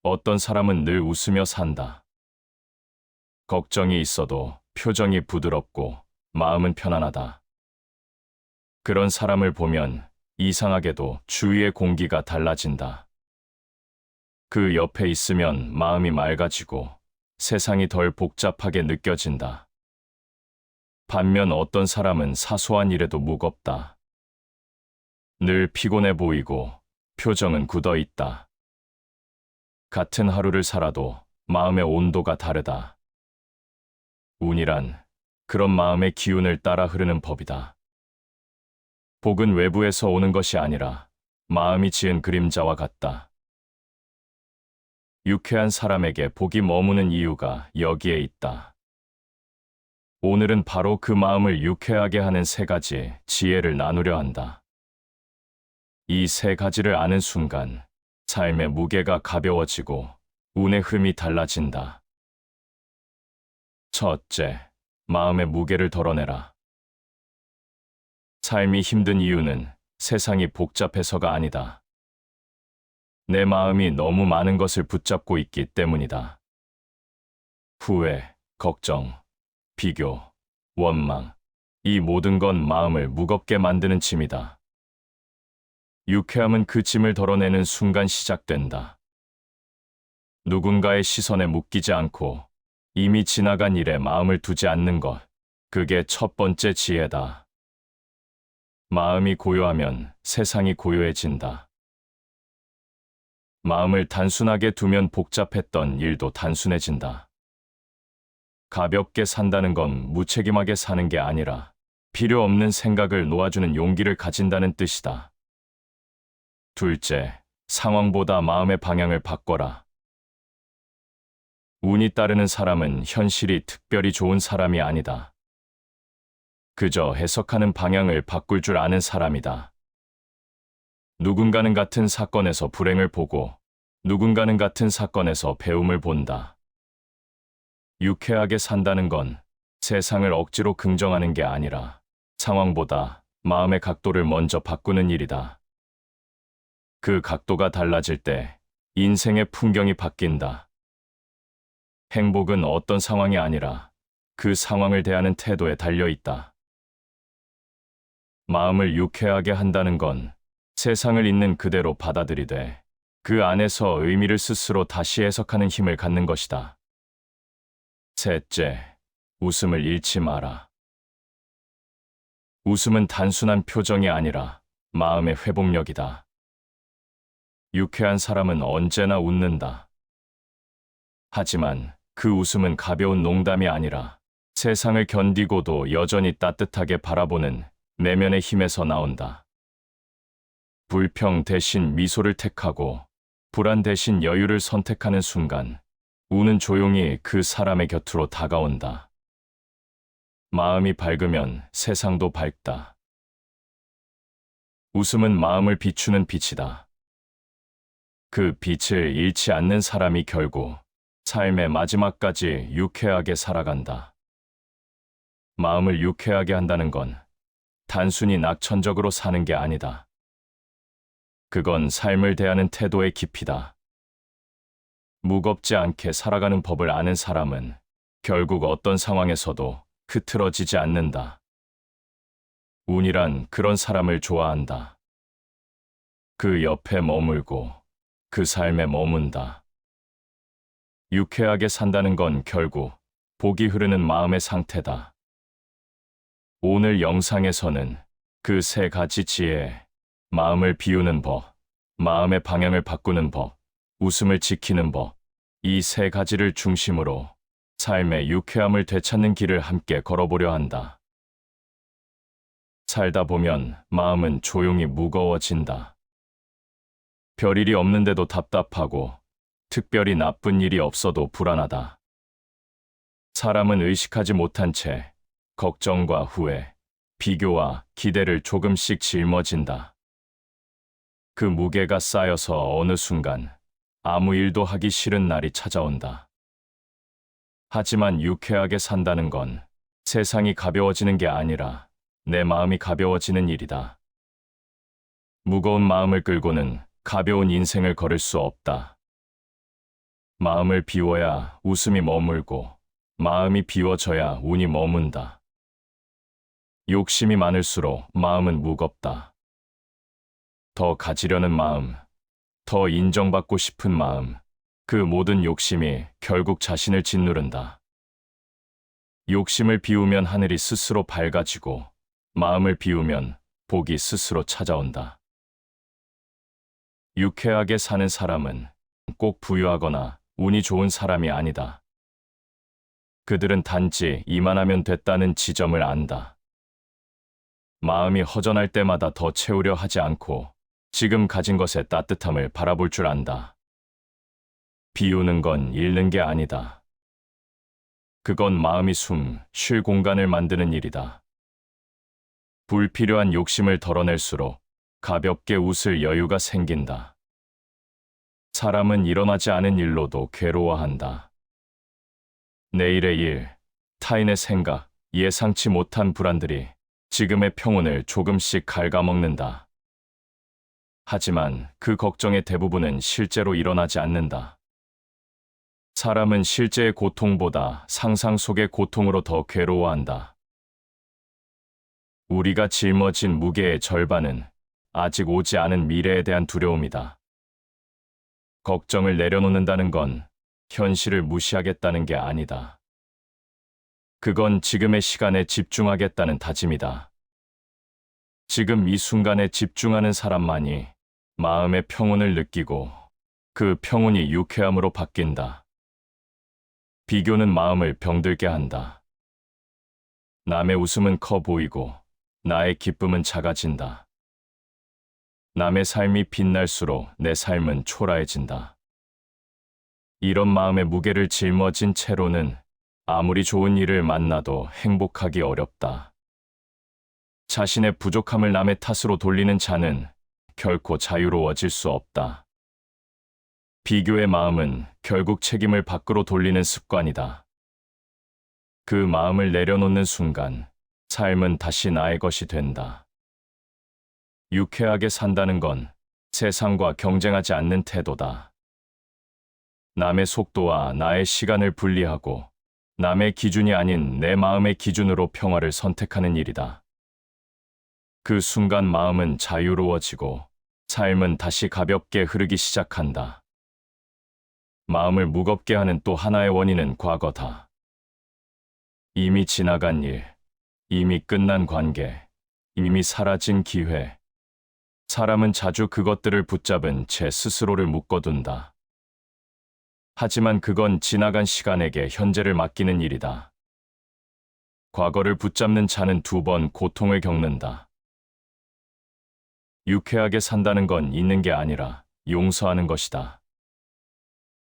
어떤 사람은 늘 웃으며 산다. 걱정이 있어도 표정이 부드럽고 마음은 편안하다. 그런 사람을 보면 이상하게도 주위의 공기가 달라진다. 그 옆에 있으면 마음이 맑아지고 세상이 덜 복잡하게 느껴진다. 반면 어떤 사람은 사소한 일에도 무겁다. 늘 피곤해 보이고 표정은 굳어 있다. 같은 하루를 살아도 마음의 온도가 다르다. 운이란 그런 마음의 기운을 따라 흐르는 법이다. 복은 외부에서 오는 것이 아니라 마음이 지은 그림자와 같다. 유쾌한 사람에게 복이 머무는 이유가 여기에 있다. 오늘은 바로 그 마음을 유쾌하게 하는 세 가지 지혜를 나누려 한다. 이 세 가지를 아는 순간 삶의 무게가 가벼워지고 운의 흐름이 달라진다. 첫째, 마음의 무게를 덜어내라. 삶이 힘든 이유는 세상이 복잡해서가 아니다. 내 마음이 너무 많은 것을 붙잡고 있기 때문이다. 후회, 걱정, 비교, 원망, 이 모든 건 마음을 무겁게 만드는 짐이다. 유쾌함은 그 짐을 덜어내는 순간 시작된다. 누군가의 시선에 묶이지 않고 이미 지나간 일에 마음을 두지 않는 것, 그게 첫 번째 지혜다. 마음이 고요하면 세상이 고요해진다. 마음을 단순하게 두면 복잡했던 일도 단순해진다. 가볍게 산다는 건 무책임하게 사는 게 아니라 필요 없는 생각을 놓아주는 용기를 가진다는 뜻이다. 둘째, 상황보다 마음의 방향을 바꿔라. 운이 따르는 사람은 현실이 특별히 좋은 사람이 아니다. 그저 해석하는 방향을 바꿀 줄 아는 사람이다. 누군가는 같은 사건에서 불행을 보고 누군가는 같은 사건에서 배움을 본다. 유쾌하게 산다는 건 세상을 억지로 긍정하는 게 아니라 상황보다 마음의 각도를 먼저 바꾸는 일이다. 그 각도가 달라질 때 인생의 풍경이 바뀐다. 행복은 어떤 상황이 아니라 그 상황을 대하는 태도에 달려 있다. 마음을 유쾌하게 한다는 건 세상을 있는 그대로 받아들이되 그 안에서 의미를 스스로 다시 해석하는 힘을 갖는 것이다. 셋째, 웃음을 잃지 마라. 웃음은 단순한 표정이 아니라 마음의 회복력이다. 유쾌한 사람은 언제나 웃는다. 하지만 그 웃음은 가벼운 농담이 아니라 세상을 견디고도 여전히 따뜻하게 바라보는 내면의 힘에서 나온다. 불평 대신 미소를 택하고 불안 대신 여유를 선택하는 순간 운은 조용히 그 사람의 곁으로 다가온다. 마음이 밝으면 세상도 밝다. 웃음은 마음을 비추는 빛이다. 그 빛을 잃지 않는 사람이 결국 삶의 마지막까지 유쾌하게 살아간다. 마음을 유쾌하게 한다는 건 단순히 낙천적으로 사는 게 아니다. 그건 삶을 대하는 태도의 깊이다. 무겁지 않게 살아가는 법을 아는 사람은 결국 어떤 상황에서도 흐트러지지 않는다. 운이란 그런 사람을 좋아한다. 그 옆에 머물고 그 삶에 머문다. 유쾌하게 산다는 건 결국 복이 흐르는 마음의 상태다. 오늘 영상에서는 그 세 가지 지혜, 마음을 비우는 법, 마음의 방향을 바꾸는 법, 웃음을 지키는 법, 이 세 가지를 중심으로 삶의 유쾌함을 되찾는 길을 함께 걸어보려 한다. 살다 보면 마음은 조용히 무거워진다. 별일이 없는데도 답답하고 특별히 나쁜 일이 없어도 불안하다. 사람은 의식하지 못한 채 걱정과 후회, 비교와 기대를 조금씩 짊어진다. 그 무게가 쌓여서 어느 순간 아무 일도 하기 싫은 날이 찾아온다. 하지만 유쾌하게 산다는 건 세상이 가벼워지는 게 아니라 내 마음이 가벼워지는 일이다. 무거운 마음을 끌고는 가벼운 인생을 걸을 수 없다. 마음을 비워야 웃음이 머물고 마음이 비워져야 운이 머문다. 욕심이 많을수록 마음은 무겁다. 더 가지려는 마음, 더 인정받고 싶은 마음, 그 모든 욕심이 결국 자신을 짓누른다. 욕심을 비우면 하늘이 스스로 밝아지고 마음을 비우면 복이 스스로 찾아온다. 유쾌하게 사는 사람은 꼭 부유하거나 운이 좋은 사람이 아니다. 그들은 단지 이만하면 됐다는 지점을 안다. 마음이 허전할 때마다 더 채우려 하지 않고 지금 가진 것의 따뜻함을 바라볼 줄 안다. 비우는 건 잃는 게 아니다. 그건 마음이 쉴 공간을 만드는 일이다. 불필요한 욕심을 덜어낼수록 가볍게 웃을 여유가 생긴다. 사람은 일어나지 않은 일로도 괴로워한다. 내일의 일, 타인의 생각, 예상치 못한 불안들이 지금의 평온을 조금씩 갉아먹는다. 하지만 그 걱정의 대부분은 실제로 일어나지 않는다. 사람은 실제의 고통보다 상상 속의 고통으로 더 괴로워한다. 우리가 짊어진 무게의 절반은 아직 오지 않은 미래에 대한 두려움이다. 걱정을 내려놓는다는 건 현실을 무시하겠다는 게 아니다. 그건 지금의 시간에 집중하겠다는 다짐이다. 지금 이 순간에 집중하는 사람만이 마음의 평온을 느끼고 그 평온이 유쾌함으로 바뀐다. 비교는 마음을 병들게 한다. 남의 웃음은 커 보이고 나의 기쁨은 작아진다. 남의 삶이 빛날수록 내 삶은 초라해진다. 이런 마음의 무게를 짊어진 채로는 아무리 좋은 일을 만나도 행복하기 어렵다. 자신의 부족함을 남의 탓으로 돌리는 자는 결코 자유로워질 수 없다. 비교의 마음은 결국 책임을 밖으로 돌리는 습관이다. 그 마음을 내려놓는 순간 삶은 다시 나의 것이 된다. 유쾌하게 산다는 건 세상과 경쟁하지 않는 태도다. 남의 속도와 나의 시간을 분리하고 남의 기준이 아닌 내 마음의 기준으로 평화를 선택하는 일이다. 그 순간 마음은 자유로워지고 삶은 다시 가볍게 흐르기 시작한다. 마음을 무겁게 하는 또 하나의 원인은 과거다. 이미 지나간 일, 이미 끝난 관계, 이미 사라진 기회. 사람은 자주 그것들을 붙잡은 채 스스로를 묶어둔다. 하지만 그건 지나간 시간에게 현재를 맡기는 일이다. 과거를 붙잡는 자는 2번 고통을 겪는다. 유쾌하게 산다는 건 잊는 게 아니라 용서하는 것이다.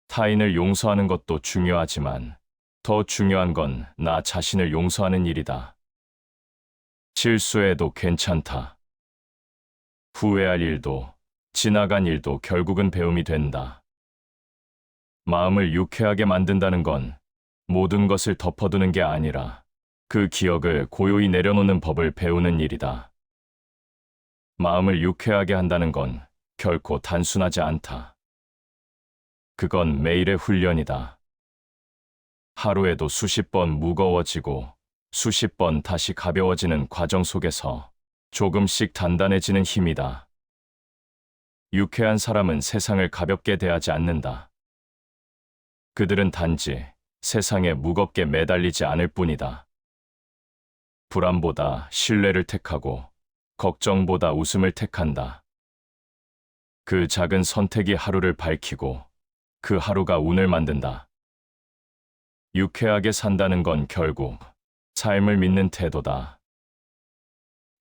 타인을 용서하는 것도 중요하지만 더 중요한 건 나 자신을 용서하는 일이다. 실수해도 괜찮다. 후회할 일도, 지나간 일도 결국은 배움이 된다. 마음을 유쾌하게 만든다는 건 모든 것을 덮어두는 게 아니라 그 기억을 고요히 내려놓는 법을 배우는 일이다. 마음을 유쾌하게 한다는 건 결코 단순하지 않다. 그건 매일의 훈련이다. 하루에도 수십 번 무거워지고 수십 번 다시 가벼워지는 과정 속에서 조금씩 단단해지는 힘이다. 유쾌한 사람은 세상을 가볍게 대하지 않는다. 그들은 단지 세상에 무겁게 매달리지 않을 뿐이다. 불안보다 신뢰를 택하고 걱정보다 웃음을 택한다. 그 작은 선택이 하루를 밝히고 그 하루가 운을 만든다. 유쾌하게 산다는 건 결국 삶을 믿는 태도다.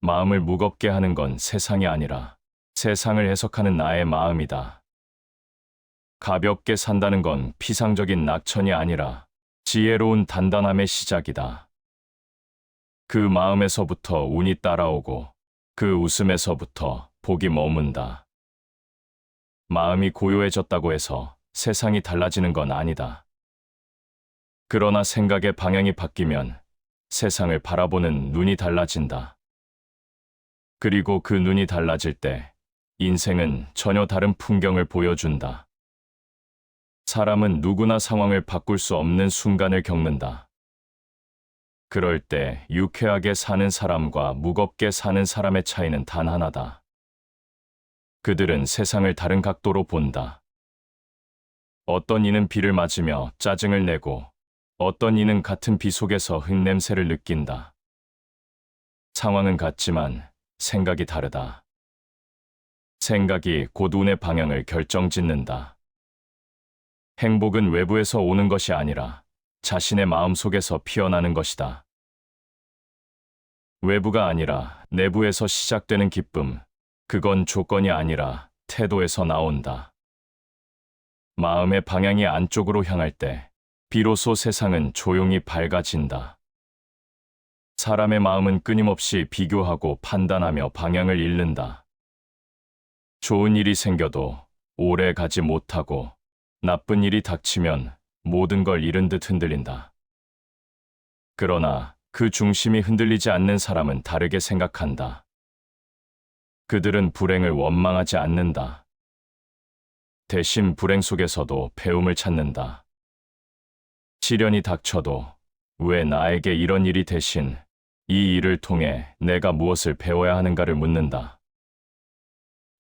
마음을 무겁게 하는 건 세상이 아니라 세상을 해석하는 나의 마음이다. 가볍게 산다는 건 피상적인 낙천이 아니라 지혜로운 단단함의 시작이다. 그 마음에서부터 운이 따라오고 그 웃음에서부터 복이 머문다. 마음이 고요해졌다고 해서 세상이 달라지는 건 아니다. 그러나 생각의 방향이 바뀌면 세상을 바라보는 눈이 달라진다. 그리고 그 눈이 달라질 때 인생은 전혀 다른 풍경을 보여준다. 사람은 누구나 상황을 바꿀 수 없는 순간을 겪는다. 그럴 때 유쾌하게 사는 사람과 무겁게 사는 사람의 차이는 단 하나다. 그들은 세상을 다른 각도로 본다. 어떤 이는 비를 맞으며 짜증을 내고 어떤 이는 같은 비 속에서 흙냄새를 느낀다. 상황은 같지만 생각이 다르다. 생각이 곧 운의 방향을 결정짓는다. 행복은 외부에서 오는 것이 아니라 자신의 마음속에서 피어나는 것이다. 외부가 아니라 내부에서 시작되는 기쁨, 그건 조건이 아니라 태도에서 나온다. 마음의 방향이 안쪽으로 향할 때 비로소 세상은 조용히 밝아진다. 사람의 마음은 끊임없이 비교하고 판단하며 방향을 잃는다. 좋은 일이 생겨도 오래 가지 못하고 나쁜 일이 닥치면 모든 걸 잃은 듯 흔들린다. 그러나 그 중심이 흔들리지 않는 사람은 다르게 생각한다. 그들은 불행을 원망하지 않는다. 대신 불행 속에서도 배움을 찾는다. 시련이 닥쳐도 왜 나에게 이런 일이 대신 이 일을 통해 내가 무엇을 배워야 하는가를 묻는다.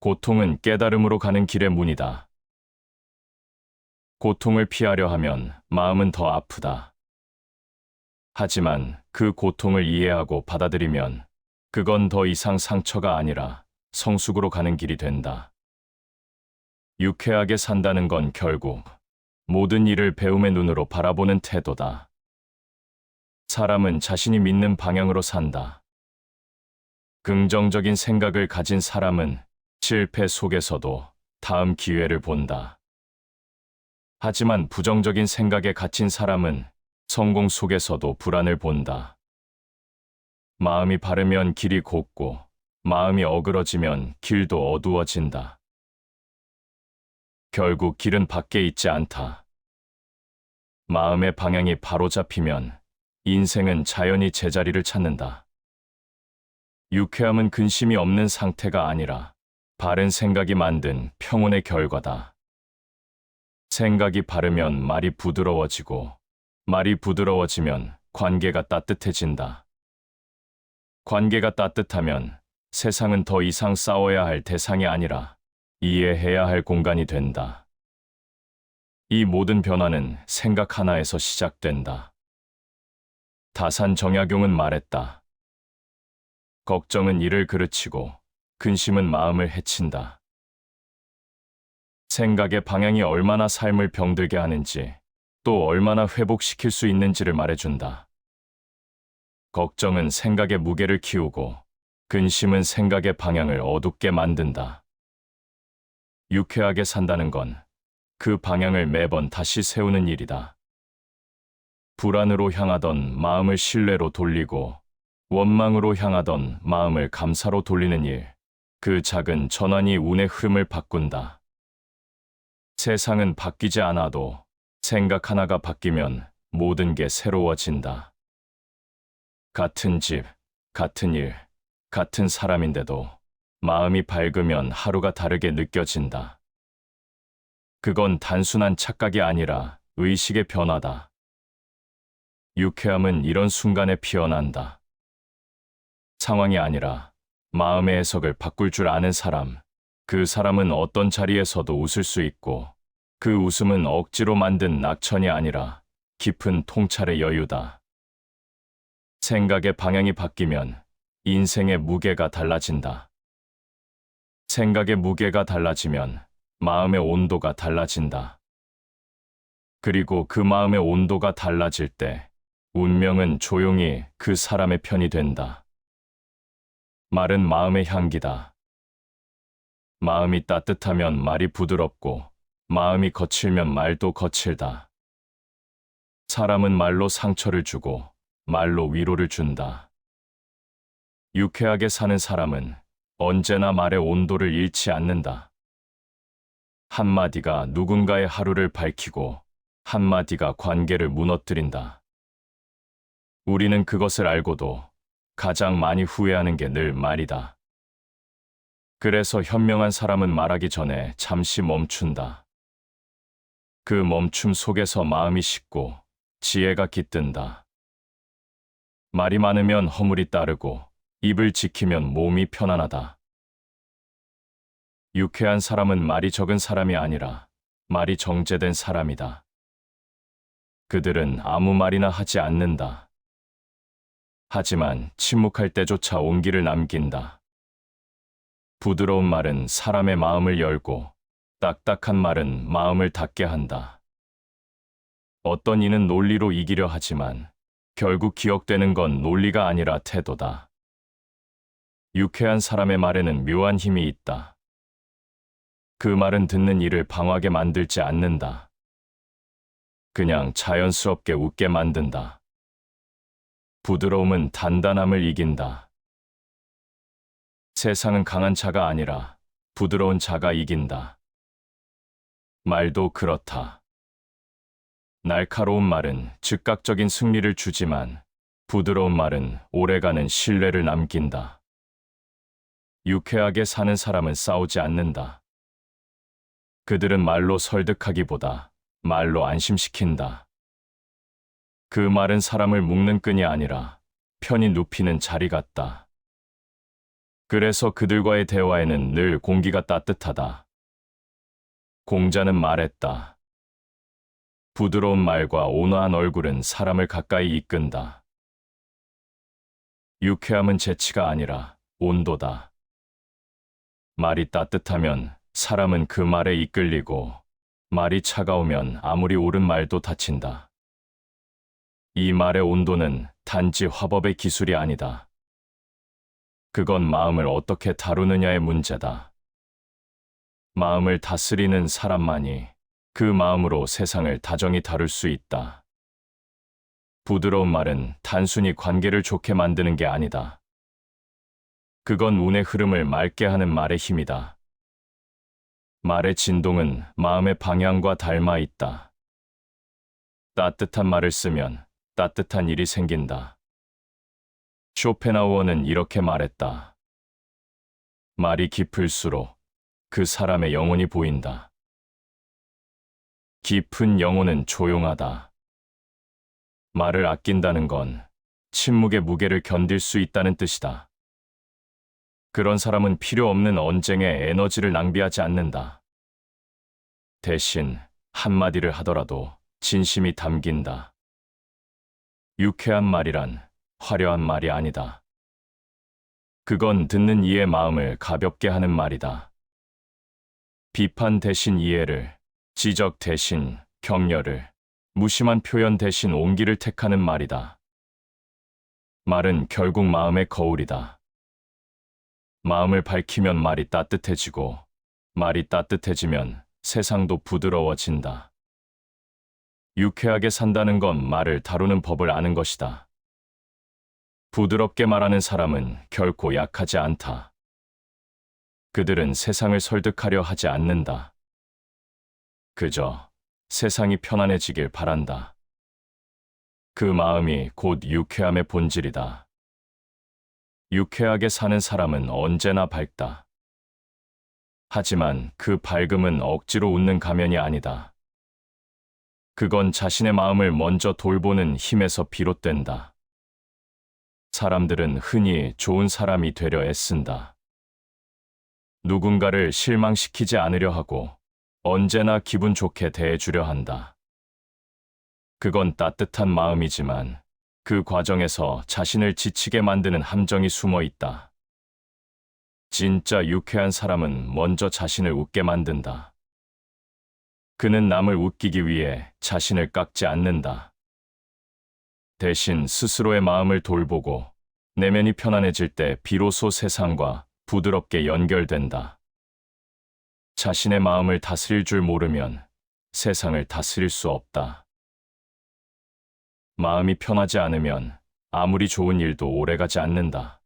고통은 깨달음으로 가는 길의 문이다. 고통을 피하려 하면 마음은 더 아프다. 하지만 그 고통을 이해하고 받아들이면 그건 더 이상 상처가 아니라 성숙으로 가는 길이 된다. 유쾌하게 산다는 건 결국 모든 일을 배움의 눈으로 바라보는 태도다. 사람은 자신이 믿는 방향으로 산다. 긍정적인 생각을 가진 사람은 실패 속에서도 다음 기회를 본다. 하지만 부정적인 생각에 갇힌 사람은 성공 속에서도 불안을 본다. 마음이 바르면 길이 곱고 마음이 어그러지면 길도 어두워진다. 결국 길은 밖에 있지 않다. 마음의 방향이 바로 잡히면 인생은 자연히 제자리를 찾는다. 유쾌함은 근심이 없는 상태가 아니라 바른 생각이 만든 평온의 결과다. 생각이 바르면 말이 부드러워지고 말이 부드러워지면 관계가 따뜻해진다. 관계가 따뜻하면 세상은 더 이상 싸워야 할 대상이 아니라 이해해야 할 공간이 된다. 이 모든 변화는 생각 하나에서 시작된다. 다산 정약용은 말했다. 걱정은 이를 그르치고 근심은 마음을 해친다. 생각의 방향이 얼마나 삶을 병들게 하는지 또 얼마나 회복시킬 수 있는지를 말해준다. 걱정은 생각의 무게를 키우고 근심은 생각의 방향을 어둡게 만든다. 유쾌하게 산다는 건 그 방향을 매번 다시 세우는 일이다. 불안으로 향하던 마음을 신뢰로 돌리고 원망으로 향하던 마음을 감사로 돌리는 일, 그 작은 전환이 운의 흐름을 바꾼다. 세상은 바뀌지 않아도 생각 하나가 바뀌면 모든 게 새로워진다. 같은 집, 같은 일, 같은 사람인데도 마음이 밝으면 하루가 다르게 느껴진다. 그건 단순한 착각이 아니라 의식의 변화다. 유쾌함은 이런 순간에 피어난다. 상황이 아니라 마음의 해석을 바꿀 줄 아는 사람, 그 사람은 어떤 자리에서도 웃을 수 있고 그 웃음은 억지로 만든 낙천이 아니라 깊은 통찰의 여유다. 생각의 방향이 바뀌면 인생의 무게가 달라진다. 생각의 무게가 달라지면 마음의 온도가 달라진다. 그리고 그 마음의 온도가 달라질 때 운명은 조용히 그 사람의 편이 된다. 말은 마음의 향기다. 마음이 따뜻하면 말이 부드럽고 마음이 거칠면 말도 거칠다. 사람은 말로 상처를 주고 말로 위로를 준다. 유쾌하게 사는 사람은 언제나 말의 온도를 잃지 않는다. 한마디가 누군가의 하루를 밝히고 한마디가 관계를 무너뜨린다. 우리는 그것을 알고도 가장 많이 후회하는 게 늘 말이다. 그래서 현명한 사람은 말하기 전에 잠시 멈춘다. 그 멈춤 속에서 마음이 식고 지혜가 깃든다. 말이 많으면 허물이 따르고 입을 지키면 몸이 편안하다. 유쾌한 사람은 말이 적은 사람이 아니라 말이 정제된 사람이다. 그들은 아무 말이나 하지 않는다. 하지만 침묵할 때조차 온기를 남긴다. 부드러운 말은 사람의 마음을 열고 딱딱한 말은 마음을 닫게 한다. 어떤 이는 논리로 이기려 하지만 결국 기억되는 건 논리가 아니라 태도다. 유쾌한 사람의 말에는 묘한 힘이 있다. 그 말은 듣는 이를 방황하게 만들지 않는다. 그냥 자연스럽게 웃게 만든다. 부드러움은 단단함을 이긴다. 세상은 강한 자가 아니라 부드러운 자가 이긴다. 말도 그렇다. 날카로운 말은 즉각적인 승리를 주지만 부드러운 말은 오래가는 신뢰를 남긴다. 유쾌하게 사는 사람은 싸우지 않는다. 그들은 말로 설득하기보다 말로 안심시킨다. 그 말은 사람을 묶는 끈이 아니라 편히 눕히는 자리 같다. 그래서 그들과의 대화에는 늘 공기가 따뜻하다. 공자는 말했다. 부드러운 말과 온화한 얼굴은 사람을 가까이 이끈다. 유쾌함은 재치가 아니라 온도다. 말이 따뜻하면 사람은 그 말에 이끌리고 말이 차가우면 아무리 옳은 말도 다친다. 이 말의 온도는 단지 화법의 기술이 아니다. 그건 마음을 어떻게 다루느냐의 문제다. 마음을 다스리는 사람만이 그 마음으로 세상을 다정히 다룰 수 있다. 부드러운 말은 단순히 관계를 좋게 만드는 게 아니다. 그건 운의 흐름을 맑게 하는 말의 힘이다. 말의 진동은 마음의 방향과 닮아 있다. 따뜻한 말을 쓰면 따뜻한 일이 생긴다. 쇼펜하우어는 이렇게 말했다. 말이 깊을수록 그 사람의 영혼이 보인다. 깊은 영혼은 조용하다. 말을 아낀다는 건 침묵의 무게를 견딜 수 있다는 뜻이다. 그런 사람은 필요 없는 언쟁에 에너지를 낭비하지 않는다. 대신 한마디를 하더라도 진심이 담긴다. 유쾌한 말이란 화려한 말이 아니다. 그건 듣는 이의 마음을 가볍게 하는 말이다. 비판 대신 이해를, 지적 대신 격려를, 무심한 표현 대신 온기를 택하는 말이다. 말은 결국 마음의 거울이다. 마음을 밝히면 말이 따뜻해지고, 말이 따뜻해지면 세상도 부드러워진다. 유쾌하게 산다는 건 말을 다루는 법을 아는 것이다. 부드럽게 말하는 사람은 결코 약하지 않다. 그들은 세상을 설득하려 하지 않는다. 그저 세상이 편안해지길 바란다. 그 마음이 곧 유쾌함의 본질이다. 유쾌하게 사는 사람은 언제나 밝다. 하지만 그 밝음은 억지로 웃는 가면이 아니다. 그건 자신의 마음을 먼저 돌보는 힘에서 비롯된다. 사람들은 흔히 좋은 사람이 되려 애쓴다. 누군가를 실망시키지 않으려 하고 언제나 기분 좋게 대해주려 한다. 그건 따뜻한 마음이지만 그 과정에서 자신을 지치게 만드는 함정이 숨어 있다. 진짜 유쾌한 사람은 먼저 자신을 웃게 만든다. 그는 남을 웃기기 위해 자신을 깎지 않는다. 대신 스스로의 마음을 돌보고 내면이 편안해질 때 비로소 세상과 부드럽게 연결된다. 자신의 마음을 다스릴 줄 모르면 세상을 다스릴 수 없다. 마음이 편하지 않으면 아무리 좋은 일도 오래가지 않는다.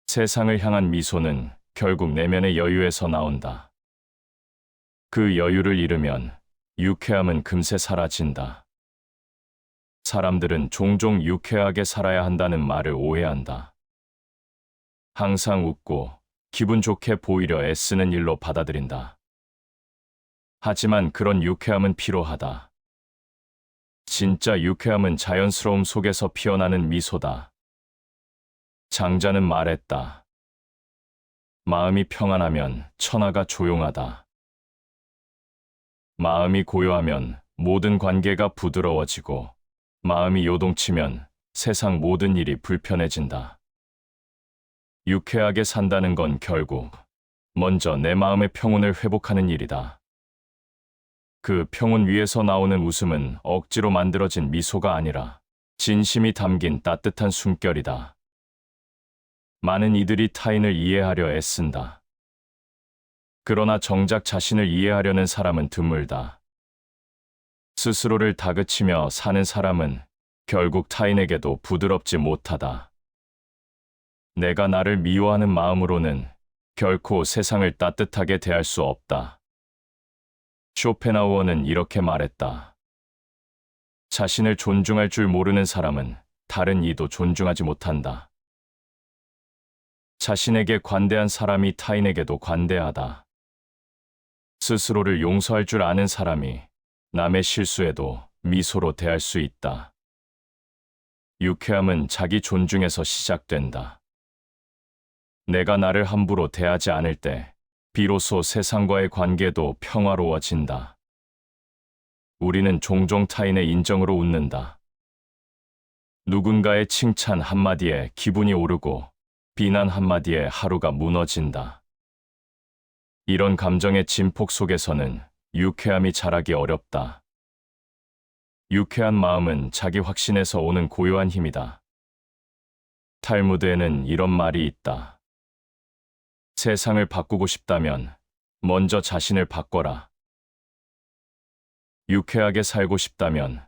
세상을 향한 미소는 결국 내면의 여유에서 나온다. 그 여유를 잃으면 유쾌함은 금세 사라진다. 사람들은 종종 유쾌하게 살아야 한다는 말을 오해한다. 항상 웃고 기분 좋게 보이려 애쓰는 일로 받아들인다. 하지만 그런 유쾌함은 필요하다. 진짜 유쾌함은 자연스러움 속에서 피어나는 미소다. 장자는 말했다. 마음이 평안하면 천하가 조용하다. 마음이 고요하면 모든 관계가 부드러워지고, 마음이 요동치면 세상 모든 일이 불편해진다. 유쾌하게 산다는 건 결국 먼저 내 마음의 평온을 회복하는 일이다. 그 평온 위에서 나오는 웃음은 억지로 만들어진 미소가 아니라 진심이 담긴 따뜻한 숨결이다. 많은 이들이 타인을 이해하려 애쓴다. 그러나 정작 자신을 이해하려는 사람은 드물다. 스스로를 다그치며 사는 사람은 결국 타인에게도 부드럽지 못하다. 내가 나를 미워하는 마음으로는 결코 세상을 따뜻하게 대할 수 없다. 쇼펜하우어는 이렇게 말했다. 자신을 존중할 줄 모르는 사람은 다른 이도 존중하지 못한다. 자신에게 관대한 사람이 타인에게도 관대하다. 스스로를 용서할 줄 아는 사람이 남의 실수에도 미소로 대할 수 있다. 유쾌함은 자기 존중에서 시작된다. 내가 나를 함부로 대하지 않을 때 비로소 세상과의 관계도 평화로워진다. 우리는 종종 타인의 인정으로 웃는다. 누군가의 칭찬 한마디에 기분이 오르고 비난 한마디에 하루가 무너진다. 이런 감정의 진폭 속에서는 유쾌함이 자라기 어렵다. 유쾌한 마음은 자기 확신에서 오는 고요한 힘이다. 탈무드에는 이런 말이 있다. 세상을 바꾸고 싶다면 먼저 자신을 바꿔라. 유쾌하게 살고 싶다면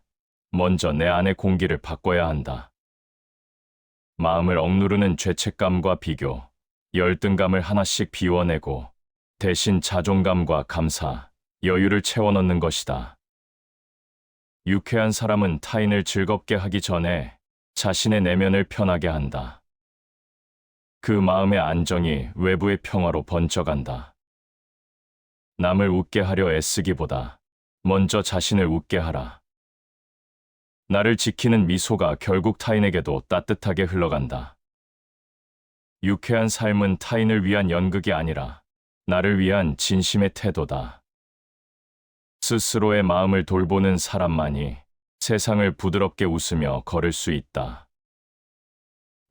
먼저 내 안의 공기를 바꿔야 한다. 마음을 억누르는 죄책감과 비교, 열등감을 하나씩 비워내고 대신 자존감과 감사, 여유를 채워넣는 것이다. 유쾌한 사람은 타인을 즐겁게 하기 전에 자신의 내면을 편하게 한다. 그 마음의 안정이 외부의 평화로 번져간다. 남을 웃게 하려 애쓰기보다 먼저 자신을 웃게 하라. 나를 지키는 미소가 결국 타인에게도 따뜻하게 흘러간다. 유쾌한 삶은 타인을 위한 연극이 아니라 나를 위한 진심의 태도다. 스스로의 마음을 돌보는 사람만이 세상을 부드럽게 웃으며 걸을 수 있다.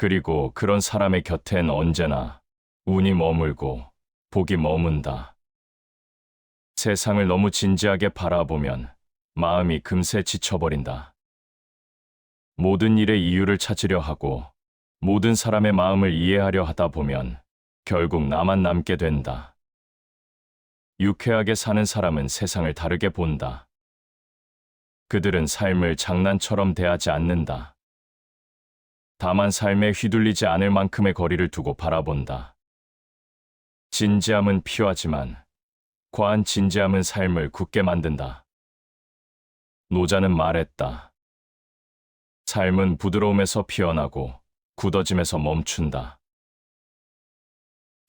그리고 그런 사람의 곁엔 언제나 운이 머물고 복이 머문다. 세상을 너무 진지하게 바라보면 마음이 금세 지쳐버린다. 모든 일의 이유를 찾으려 하고 모든 사람의 마음을 이해하려 하다 보면 결국 나만 남게 된다. 유쾌하게 사는 사람은 세상을 다르게 본다. 그들은 삶을 장난처럼 대하지 않는다. 다만 삶에 휘둘리지 않을 만큼의 거리를 두고 바라본다. 진지함은 필요하지만 과한 진지함은 삶을 굳게 만든다. 노자는 말했다. 삶은 부드러움에서 피어나고 굳어짐에서 멈춘다.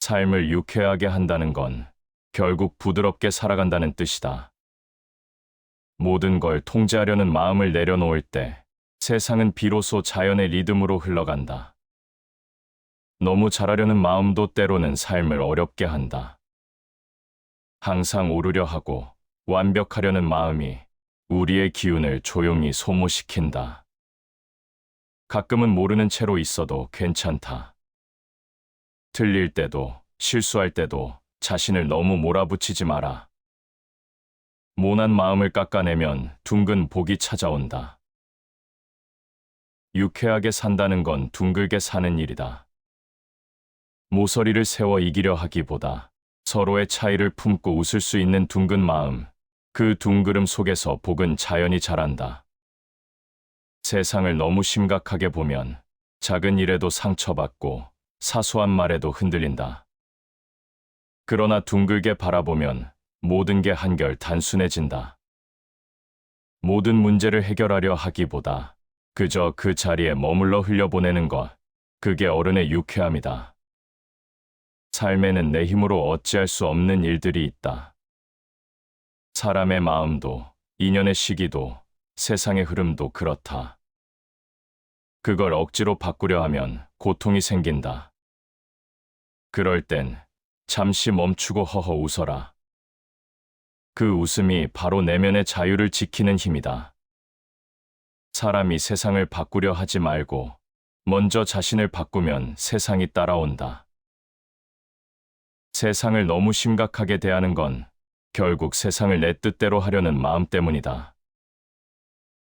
삶을 유쾌하게 한다는 건 결국 부드럽게 살아간다는 뜻이다. 모든 걸 통제하려는 마음을 내려놓을 때 세상은 비로소 자연의 리듬으로 흘러간다. 너무 잘하려는 마음도 때로는 삶을 어렵게 한다. 항상 오르려 하고 완벽하려는 마음이 우리의 기운을 조용히 소모시킨다. 가끔은 모르는 채로 있어도 괜찮다. 틀릴 때도 실수할 때도 자신을 너무 몰아붙이지 마라. 모난 마음을 깎아내면 둥근 복이 찾아온다. 유쾌하게 산다는 건 둥글게 사는 일이다. 모서리를 세워 이기려 하기보다 서로의 차이를 품고 웃을 수 있는 둥근 마음, 그 둥그름 속에서 복은 자연히 자란다. 세상을 너무 심각하게 보면 작은 일에도 상처받고 사소한 말에도 흔들린다. 그러나 둥글게 바라보면 모든 게 한결 단순해진다. 모든 문제를 해결하려 하기보다 그저 그 자리에 머물러 흘려보내는 것, 그게 어른의 유쾌함이다. 삶에는 내 힘으로 어찌할 수 없는 일들이 있다. 사람의 마음도, 인연의 시기도, 세상의 흐름도 그렇다. 그걸 억지로 바꾸려 하면 고통이 생긴다. 그럴 땐 잠시 멈추고 허허 웃어라. 그 웃음이 바로 내면의 자유를 지키는 힘이다. 사람이 세상을 바꾸려 하지 말고 먼저 자신을 바꾸면 세상이 따라온다. 세상을 너무 심각하게 대하는 건 결국 세상을 내 뜻대로 하려는 마음 때문이다.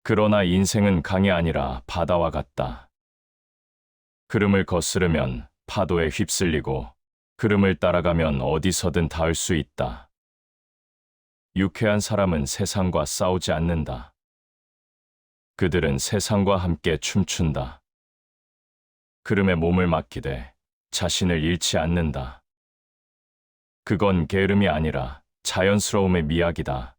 그러나 인생은 강이 아니라 바다와 같다. 흐름을 거스르면 파도에 휩쓸리고 흐름을 따라가면 어디서든 닿을 수 있다. 유쾌한 사람은 세상과 싸우지 않는다. 그들은 세상과 함께 춤춘다. 흐름에 몸을 맡기되 자신을 잃지 않는다. 그건 게으름이 아니라 자연스러움의 미학이다.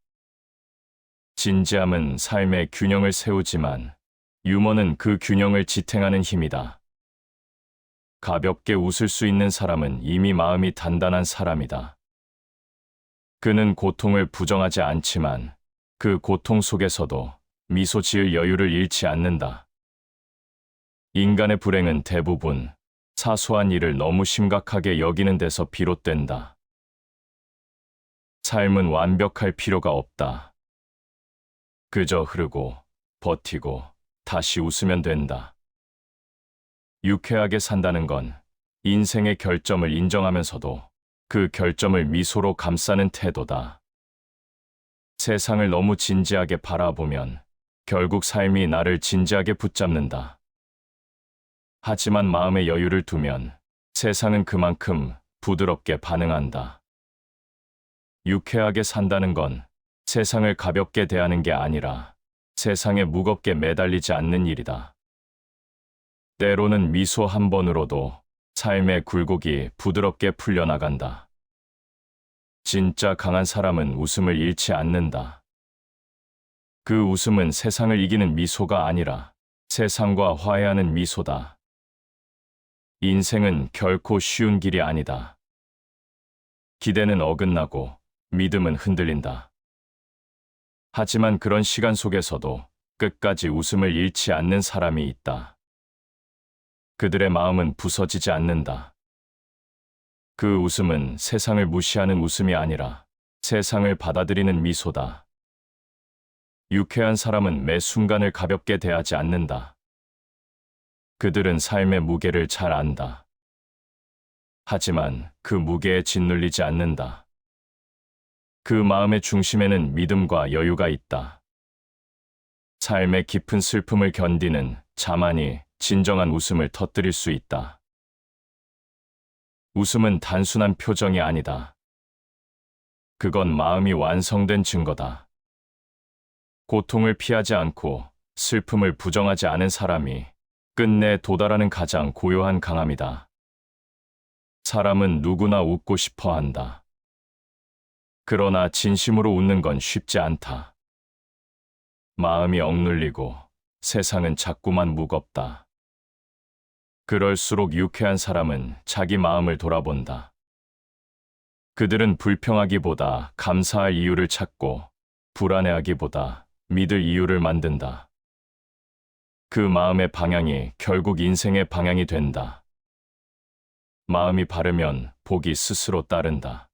진지함은 삶의 균형을 세우지만 유머는 그 균형을 지탱하는 힘이다. 가볍게 웃을 수 있는 사람은 이미 마음이 단단한 사람이다. 그는 고통을 부정하지 않지만 그 고통 속에서도 미소 지을 여유를 잃지 않는다. 인간의 불행은 대부분 사소한 일을 너무 심각하게 여기는 데서 비롯된다. 삶은 완벽할 필요가 없다. 그저 흐르고 버티고 다시 웃으면 된다. 유쾌하게 산다는 건 인생의 결점을 인정하면서도 그 결점을 미소로 감싸는 태도다. 세상을 너무 진지하게 바라보면 결국 삶이 나를 진지하게 붙잡는다. 하지만 마음의 여유를 두면 세상은 그만큼 부드럽게 반응한다. 유쾌하게 산다는 건 세상을 가볍게 대하는 게 아니라 세상에 무겁게 매달리지 않는 일이다. 때로는 미소 한 번으로도 삶의 굴곡이 부드럽게 풀려나간다. 진짜 강한 사람은 웃음을 잃지 않는다. 그 웃음은 세상을 이기는 미소가 아니라 세상과 화해하는 미소다. 인생은 결코 쉬운 길이 아니다. 기대는 어긋나고 믿음은 흔들린다. 하지만 그런 시간 속에서도 끝까지 웃음을 잃지 않는 사람이 있다. 그들의 마음은 부서지지 않는다. 그 웃음은 세상을 무시하는 웃음이 아니라 세상을 받아들이는 미소다. 유쾌한 사람은 매 순간을 가볍게 대하지 않는다. 그들은 삶의 무게를 잘 안다. 하지만 그 무게에 짓눌리지 않는다. 그 마음의 중심에는 믿음과 여유가 있다. 삶의 깊은 슬픔을 견디는 자만이 진정한 웃음을 터뜨릴 수 있다. 웃음은 단순한 표정이 아니다. 그건 마음이 완성된 증거다. 고통을 피하지 않고 슬픔을 부정하지 않은 사람이 끝내 도달하는 가장 고요한 강함이다. 사람은 누구나 웃고 싶어 한다. 그러나 진심으로 웃는 건 쉽지 않다. 마음이 억눌리고 세상은 자꾸만 무겁다. 그럴수록 유쾌한 사람은 자기 마음을 돌아본다. 그들은 불평하기보다 감사할 이유를 찾고 불안해하기보다 믿을 이유를 만든다. 그 마음의 방향이 결국 인생의 방향이 된다. 마음이 바르면 복이 스스로 따른다.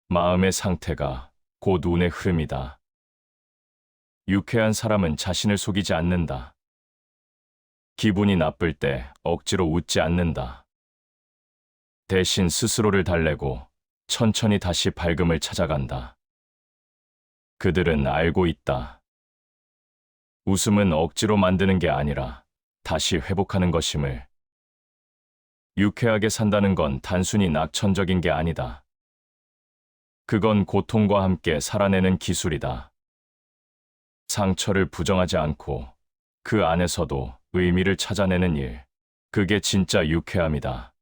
마음의 상태가 곧 운의 흐름이다. 유쾌한 사람은 자신을 속이지 않는다. 기분이 나쁠 때 억지로 웃지 않는다. 대신 스스로를 달래고 천천히 다시 밝음을 찾아간다. 그들은 알고 있다. 웃음은 억지로 만드는 게 아니라 다시 회복하는 것임을. 유쾌하게 산다는 건 단순히 낙천적인 게 아니다. 그건 고통과 함께 살아내는 기술이다. 상처를 부정하지 않고 그 안에서도 의미를 찾아내는 일, 그게 진짜 유쾌함이다.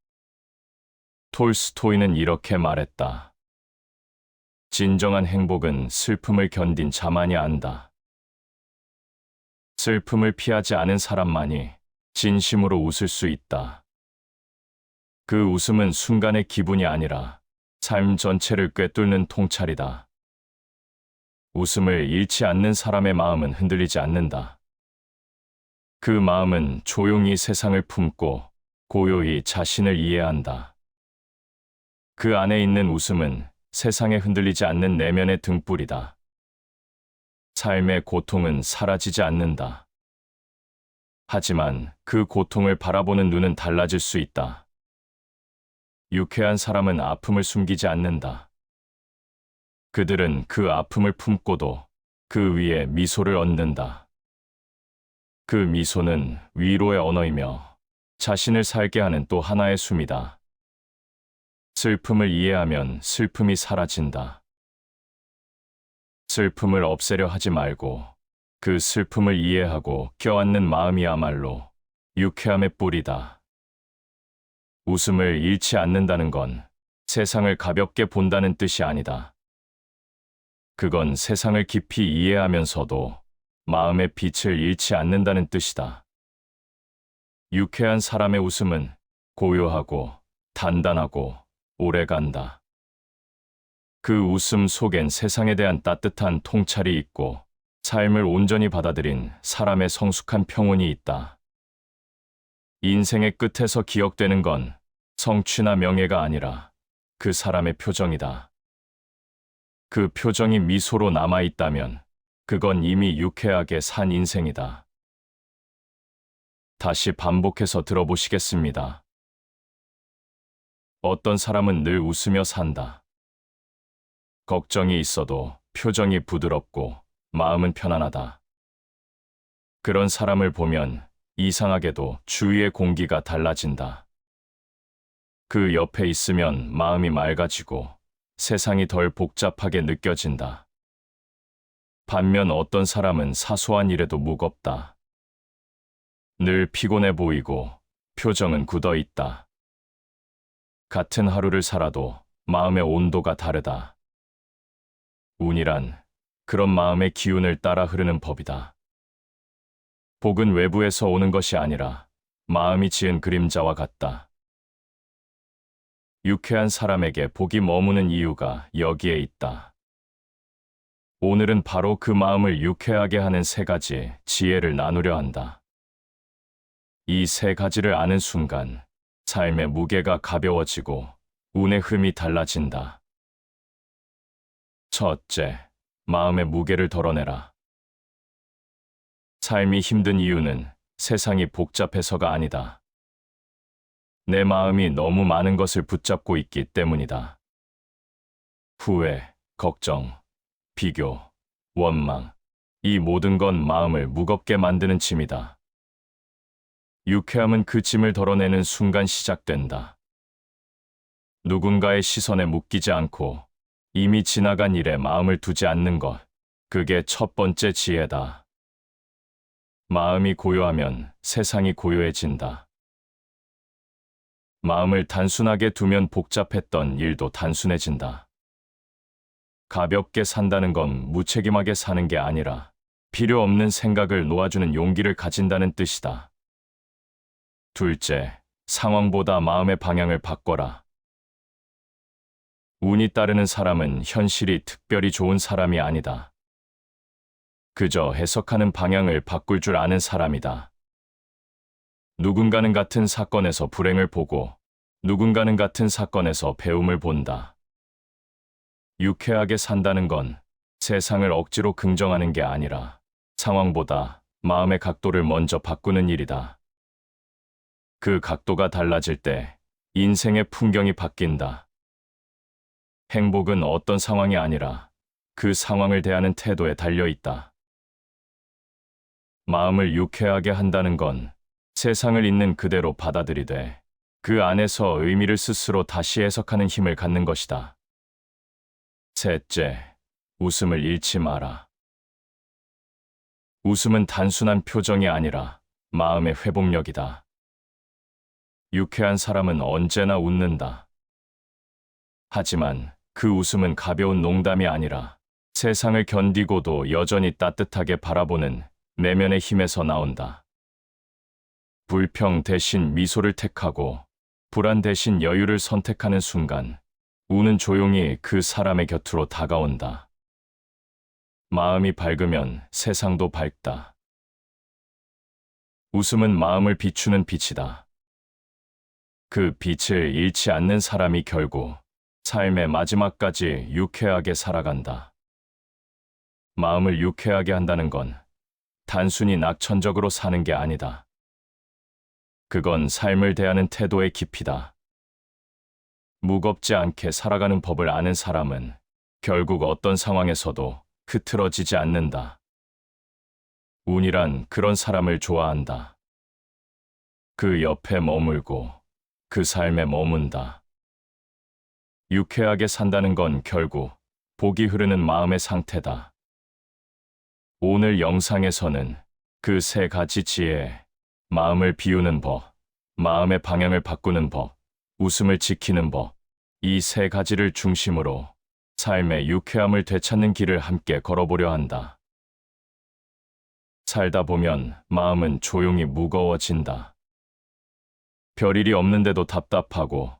톨스토이는 이렇게 말했다. 진정한 행복은 슬픔을 견딘 자만이 안다. 슬픔을 피하지 않은 사람만이 진심으로 웃을 수 있다. 그 웃음은 순간의 기분이 아니라 삶 전체를 꿰뚫는 통찰이다. 웃음을 잃지 않는 사람의 마음은 흔들리지 않는다. 그 마음은 조용히 세상을 품고 고요히 자신을 이해한다. 그 안에 있는 웃음은 세상에 흔들리지 않는 내면의 등불이다. 삶의 고통은 사라지지 않는다. 하지만 그 고통을 바라보는 눈은 달라질 수 있다. 유쾌한 사람은 아픔을 숨기지 않는다. 그들은 그 아픔을 품고도 그 위에 미소를 얻는다. 그 미소는 위로의 언어이며 자신을 살게 하는 또 하나의 숨이다. 슬픔을 이해하면 슬픔이 사라진다. 슬픔을 없애려 하지 말고 그 슬픔을 이해하고 껴안는 마음이야말로 유쾌함의 뿌리다. 웃음을 잃지 않는다는 건 세상을 가볍게 본다는 뜻이 아니다. 그건 세상을 깊이 이해하면서도 마음의 빛을 잃지 않는다는 뜻이다. 유쾌한 사람의 웃음은 고요하고 단단하고 오래간다. 그 웃음 속엔 세상에 대한 따뜻한 통찰이 있고 삶을 온전히 받아들인 사람의 성숙한 평온이 있다. 인생의 끝에서 기억되는 건 성취나 명예가 아니라 그 사람의 표정이다. 그 표정이 미소로 남아있다면 그건 이미 유쾌하게 산 인생이다. 다시 반복해서 들어보시겠습니다. 어떤 사람은 늘 웃으며 산다. 걱정이 있어도 표정이 부드럽고 마음은 편안하다. 그런 사람을 보면 이상하게도 주위의 공기가 달라진다. 그 옆에 있으면 마음이 맑아지고 세상이 덜 복잡하게 느껴진다. 반면 어떤 사람은 사소한 일에도 무겁다. 늘 피곤해 보이고 표정은 굳어 있다. 같은 하루를 살아도 마음의 온도가 다르다. 운이란 그런 마음의 기운을 따라 흐르는 법이다. 복은 외부에서 오는 것이 아니라 마음이 지은 그림자와 같다. 유쾌한 사람에게 복이 머무는 이유가 여기에 있다. 오늘은 바로 그 마음을 유쾌하게 하는 세 가지 지혜를 나누려 한다. 이 세 가지를 아는 순간 삶의 무게가 가벼워지고 운의 흐름이 달라진다. 첫째, 마음의 무게를 덜어내라. 삶이 힘든 이유는 세상이 복잡해서가 아니다. 내 마음이 너무 많은 것을 붙잡고 있기 때문이다. 후회, 걱정, 비교, 원망, 이 모든 건 마음을 무겁게 만드는 짐이다. 유쾌함은 그 짐을 덜어내는 순간 시작된다. 누군가의 시선에 묶이지 않고 이미 지나간 일에 마음을 두지 않는 것, 그게 첫 번째 지혜다. 마음이 고요하면 세상이 고요해진다. 마음을 단순하게 두면 복잡했던 일도 단순해진다. 가볍게 산다는 건 무책임하게 사는 게 아니라 필요 없는 생각을 놓아주는 용기를 가진다는 뜻이다. 둘째, 상황보다 마음의 방향을 바꿔라. 운이 따르는 사람은 현실이 특별히 좋은 사람이 아니다. 그저 해석하는 방향을 바꿀 줄 아는 사람이다. 누군가는 같은 사건에서 불행을 보고 누군가는 같은 사건에서 배움을 본다. 유쾌하게 산다는 건 세상을 억지로 긍정하는 게 아니라 상황보다 마음의 각도를 먼저 바꾸는 일이다. 그 각도가 달라질 때 인생의 풍경이 바뀐다. 행복은 어떤 상황이 아니라 그 상황을 대하는 태도에 달려 있다. 마음을 유쾌하게 한다는 건 세상을 있는 그대로 받아들이되 그 안에서 의미를 스스로 다시 해석하는 힘을 갖는 것이다. 셋째, 웃음을 잃지 마라. 웃음은 단순한 표정이 아니라 마음의 회복력이다. 유쾌한 사람은 언제나 웃는다. 하지만 그 웃음은 가벼운 농담이 아니라 세상을 견디고도 여전히 따뜻하게 바라보는 내면의 힘에서 나온다. 불평 대신 미소를 택하고 불안 대신 여유를 선택하는 순간 운은 조용히 그 사람의 곁으로 다가온다. 마음이 밝으면 세상도 밝다. 웃음은 마음을 비추는 빛이다. 그 빛을 잃지 않는 사람이 결국 삶의 마지막까지 유쾌하게 살아간다. 마음을 유쾌하게 한다는 건 단순히 낙천적으로 사는 게 아니다. 그건 삶을 대하는 태도의 깊이다. 무겁지 않게 살아가는 법을 아는 사람은 결국 어떤 상황에서도 흐트러지지 않는다. 운이란 그런 사람을 좋아한다. 그 옆에 머물고 그 삶에 머문다. 유쾌하게 산다는 건 결국 복이 흐르는 마음의 상태다. 오늘 영상에서는 그 세 가지 지혜, 마음을 비우는 법, 마음의 방향을 바꾸는 법, 웃음을 지키는 법, 이 세 가지를 중심으로 삶의 유쾌함을 되찾는 길을 함께 걸어보려 한다. 살다 보면 마음은 조용히 무거워진다. 별일이 없는데도 답답하고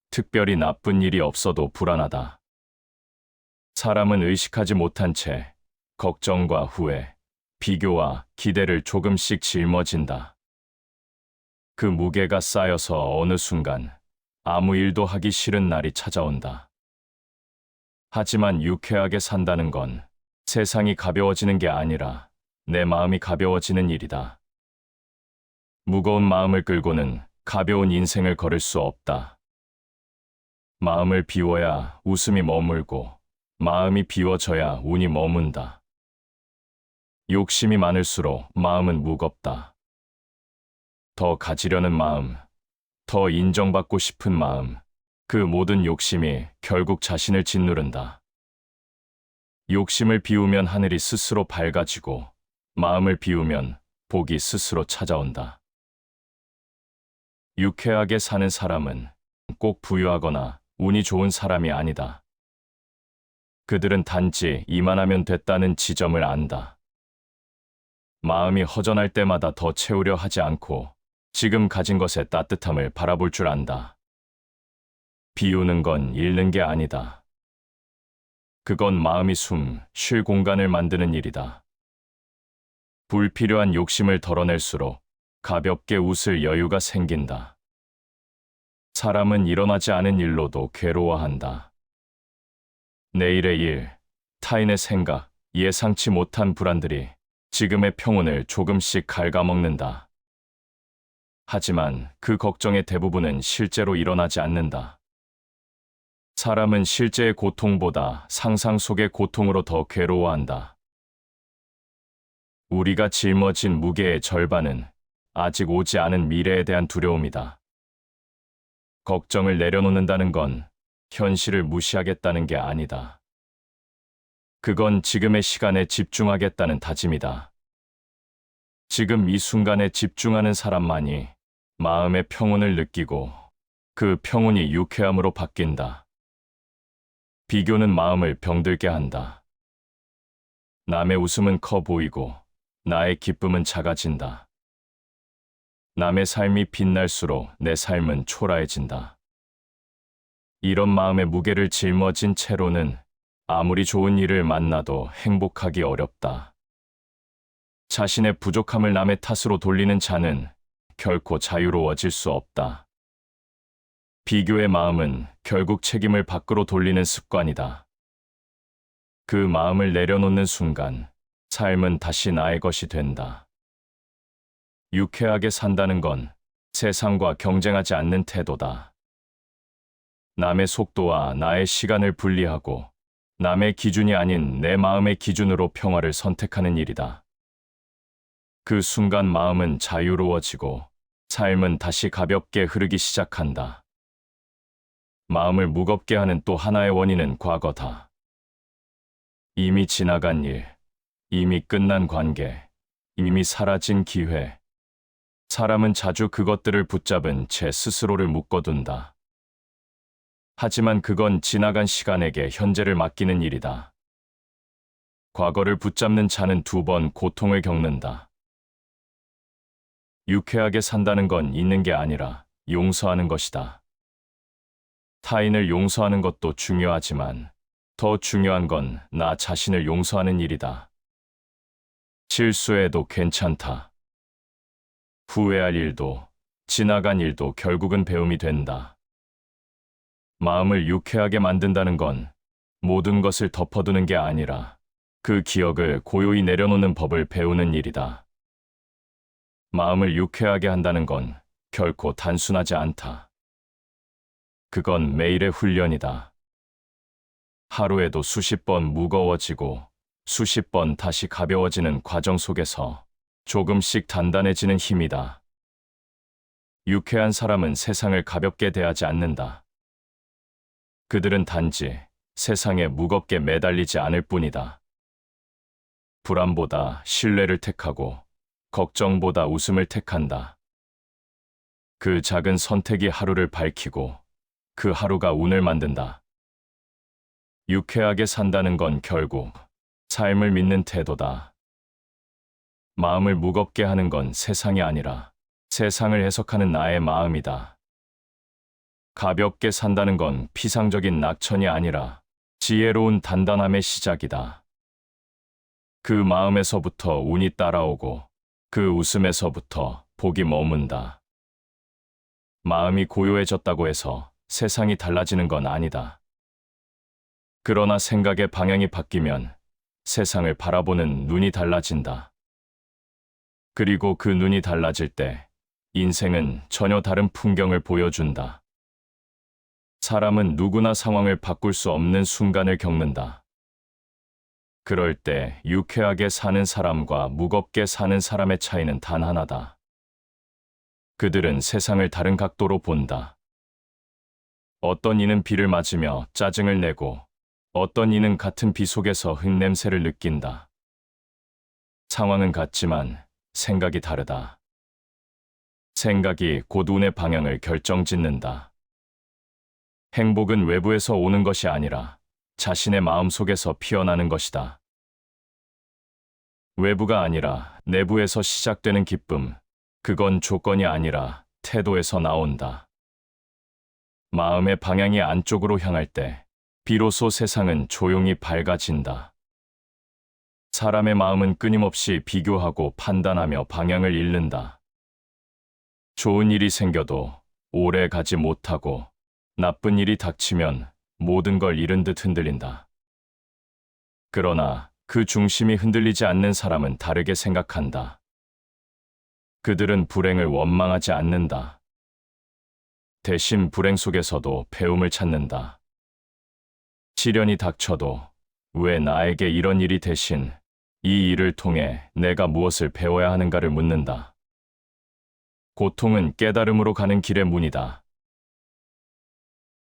특별히 나쁜 일이 없어도 불안하다. 사람은 의식하지 못한 채 걱정과 후회, 비교와 기대를 조금씩 짊어진다. 그 무게가 쌓여서 어느 순간 아무 일도 하기 싫은 날이 찾아온다. 하지만 유쾌하게 산다는 건 세상이 가벼워지는 게 아니라 내 마음이 가벼워지는 일이다. 무거운 마음을 끌고는 가벼운 인생을 걸을 수 없다. 마음을 비워야 웃음이 머물고 마음이 비워져야 운이 머문다. 욕심이 많을수록 마음은 무겁다. 더 가지려는 마음, 더 인정받고 싶은 마음, 그 모든 욕심이 결국 자신을 짓누른다. 욕심을 비우면 하늘이 스스로 밝아지고 마음을 비우면 복이 스스로 찾아온다. 유쾌하게 사는 사람은 꼭 부유하거나 운이 좋은 사람이 아니다. 그들은 단지 이만하면 됐다는 지점을 안다. 마음이 허전할 때마다 더 채우려 하지 않고 지금 가진 것의 따뜻함을 바라볼 줄 안다. 비우는 건 잃는 게 아니다. 그건 마음이 쉴 공간을 만드는 일이다. 불필요한 욕심을 덜어낼수록 가볍게 웃을 여유가 생긴다. 사람은 일어나지 않은 일로도 괴로워한다. 내일의 일, 타인의 생각, 예상치 못한 불안들이 지금의 평온을 조금씩 갉아먹는다. 하지만 그 걱정의 대부분은 실제로 일어나지 않는다. 사람은 실제의 고통보다 상상 속의 고통으로 더 괴로워한다. 우리가 짊어진 무게의 절반은 아직 오지 않은 미래에 대한 두려움이다. 걱정을 내려놓는다는 건 현실을 무시하겠다는 게 아니다. 그건 지금의 시간에 집중하겠다는 다짐이다. 지금 이 순간에 집중하는 사람만이 마음의 평온을 느끼고 그 평온이 유쾌함으로 바뀐다. 비교는 마음을 병들게 한다. 남의 웃음은 커 보이고 나의 기쁨은 작아진다. 남의 삶이 빛날수록 내 삶은 초라해진다. 이런 마음의 무게를 짊어진 채로는 아무리 좋은 일을 만나도 행복하기 어렵다. 자신의 부족함을 남의 탓으로 돌리는 자는 결코 자유로워질 수 없다. 비교의 마음은 결국 책임을 밖으로 돌리는 습관이다. 그 마음을 내려놓는 순간 삶은 다시 나의 것이 된다. 유쾌하게 산다는 건 세상과 경쟁하지 않는 태도다. 남의 속도와 나의 시간을 분리하고 남의 기준이 아닌 내 마음의 기준으로 평화를 선택하는 일이다. 그 순간 마음은 자유로워지고 삶은 다시 가볍게 흐르기 시작한다. 마음을 무겁게 하는 또 하나의 원인은 과거다. 이미 지나간 일, 이미 끝난 관계, 이미 사라진 기회. 사람은 자주 그것들을 붙잡은 채 스스로를 묶어둔다. 하지만 그건 지나간 시간에게 현재를 맡기는 일이다. 과거를 붙잡는 자는 2번 고통을 겪는다. 유쾌하게 산다는 건 잊는 게 아니라 용서하는 것이다. 타인을 용서하는 것도 중요하지만 더 중요한 건 나 자신을 용서하는 일이다. 실수해도 괜찮다. 후회할 일도, 지나간 일도 결국은 배움이 된다. 마음을 유쾌하게 만든다는 건 모든 것을 덮어두는 게 아니라 그 기억을 고요히 내려놓는 법을 배우는 일이다. 마음을 유쾌하게 한다는 건 결코 단순하지 않다. 그건 매일의 훈련이다. 하루에도 수십 번 무거워지고 수십 번 다시 가벼워지는 과정 속에서 조금씩 단단해지는 힘이다. 유쾌한 사람은 세상을 가볍게 대하지 않는다. 그들은 단지 세상에 무겁게 매달리지 않을 뿐이다. 불안보다 신뢰를 택하고 걱정보다 웃음을 택한다. 그 작은 선택이 하루를 밝히고 그 하루가 운을 만든다. 유쾌하게 산다는 건 결국 삶을 믿는 태도다. 마음을 무겁게 하는 건 세상이 아니라 세상을 해석하는 나의 마음이다. 가볍게 산다는 건 피상적인 낙천이 아니라 지혜로운 단단함의 시작이다. 그 마음에서부터 운이 따라오고 그 웃음에서부터 복이 머문다. 마음이 고요해졌다고 해서 세상이 달라지는 건 아니다. 그러나 생각의 방향이 바뀌면 세상을 바라보는 눈이 달라진다. 그리고 그 눈이 달라질 때 인생은 전혀 다른 풍경을 보여준다. 사람은 누구나 상황을 바꿀 수 없는 순간을 겪는다. 그럴 때 유쾌하게 사는 사람과 무겁게 사는 사람의 차이는 단 하나다. 그들은 세상을 다른 각도로 본다. 어떤 이는 비를 맞으며 짜증을 내고 어떤 이는 같은 비 속에서 흙냄새를 느낀다. 상황은 같지만 생각이 다르다. 생각이 곧 운의 방향을 결정짓는다. 행복은 외부에서 오는 것이 아니라 자신의 마음 속에서 피어나는 것이다. 외부가 아니라 내부에서 시작되는 기쁨, 그건 조건이 아니라 태도에서 나온다. 마음의 방향이 안쪽으로 향할 때 비로소 세상은 조용히 밝아진다. 사람의 마음은 끊임없이 비교하고 판단하며 방향을 잃는다. 좋은 일이 생겨도 오래 가지 못하고 나쁜 일이 닥치면 모든 걸 잃은 듯 흔들린다. 그러나 그 중심이 흔들리지 않는 사람은 다르게 생각한다. 그들은 불행을 원망하지 않는다. 대신 불행 속에서도 배움을 찾는다. 시련이 닥쳐도 왜 나에게 이런 일이 대신 이 일을 통해 내가 무엇을 배워야 하는가를 묻는다. 고통은 깨달음으로 가는 길의 문이다.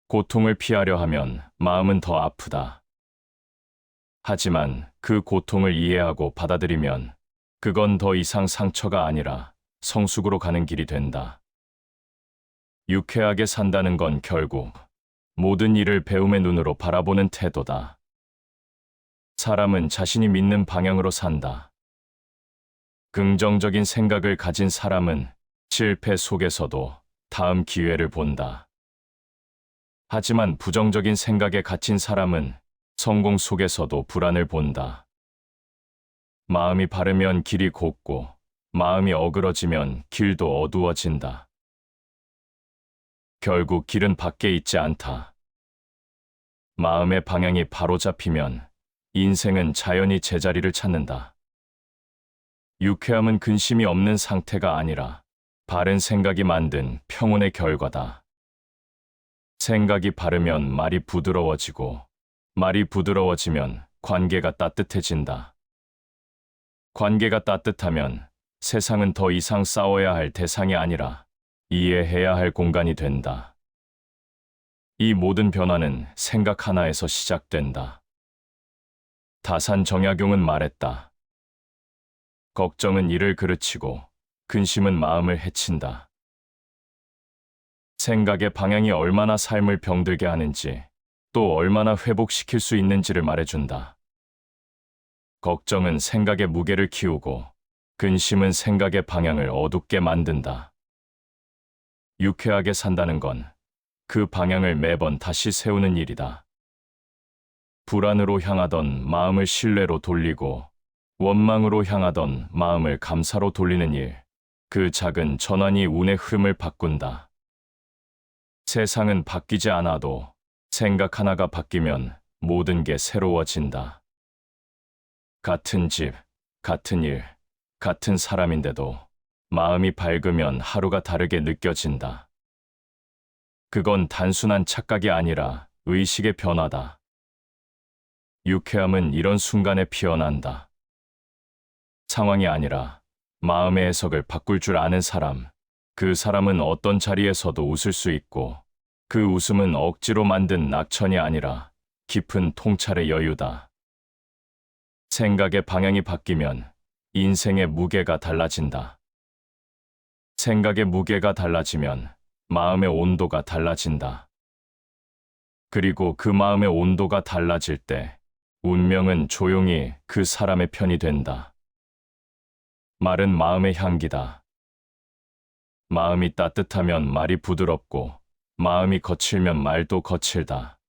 고통을 피하려 하면 마음은 더 아프다. 하지만 그 고통을 이해하고 받아들이면 그건 더 이상 상처가 아니라 성숙으로 가는 길이 된다. 유쾌하게 산다는 건 결국 모든 일을 배움의 눈으로 바라보는 태도다. 사람은 자신이 믿는 방향으로 산다. 긍정적인 생각을 가진 사람은 실패 속에서도 다음 기회를 본다. 하지만 부정적인 생각에 갇힌 사람은 성공 속에서도 불안을 본다. 마음이 바르면 길이 곱고 마음이 어그러지면 길도 어두워진다. 결국 길은 밖에 있지 않다. 마음의 방향이 바로 잡히면 인생은 자연히 제자리를 찾는다. 유쾌함은 근심이 없는 상태가 아니라 바른 생각이 만든 평온의 결과다. 생각이 바르면 말이 부드러워지고 말이 부드러워지면 관계가 따뜻해진다. 관계가 따뜻하면 세상은 더 이상 싸워야 할 대상이 아니라 이해해야 할 공간이 된다. 이 모든 변화는 생각 하나에서 시작된다. 다산 정약용은 말했다. 걱정은 이를 그르치고 근심은 마음을 해친다. 생각의 방향이 얼마나 삶을 병들게 하는지 또 얼마나 회복시킬 수 있는지를 말해준다. 걱정은 생각의 무게를 키우고 근심은 생각의 방향을 어둡게 만든다. 유쾌하게 산다는 건 그 방향을 매번 다시 세우는 일이다. 불안으로 향하던 마음을 신뢰로 돌리고 원망으로 향하던 마음을 감사로 돌리는 일, 그 작은 전환이 운의 흐름을 바꾼다. 세상은 바뀌지 않아도 생각 하나가 바뀌면 모든 게 새로워진다. 같은 집, 같은 일, 같은 사람인데도 마음이 밝으면 하루가 다르게 느껴진다. 그건 단순한 착각이 아니라 의식의 변화다. 유쾌함은 이런 순간에 피어난다. 상황이 아니라 마음의 해석을 바꿀 줄 아는 사람, 그 사람은 어떤 자리에서도 웃을 수 있고 그 웃음은 억지로 만든 낙천이 아니라 깊은 통찰의 여유다. 생각의 방향이 바뀌면 인생의 무게가 달라진다. 생각의 무게가 달라지면 마음의 온도가 달라진다. 그리고 그 마음의 온도가 달라질 때 운명은 조용히 그 사람의 편이 된다. 말은 마음의 향기다. 마음이 따뜻하면 말이 부드럽고 마음이 거칠면 말도 거칠다.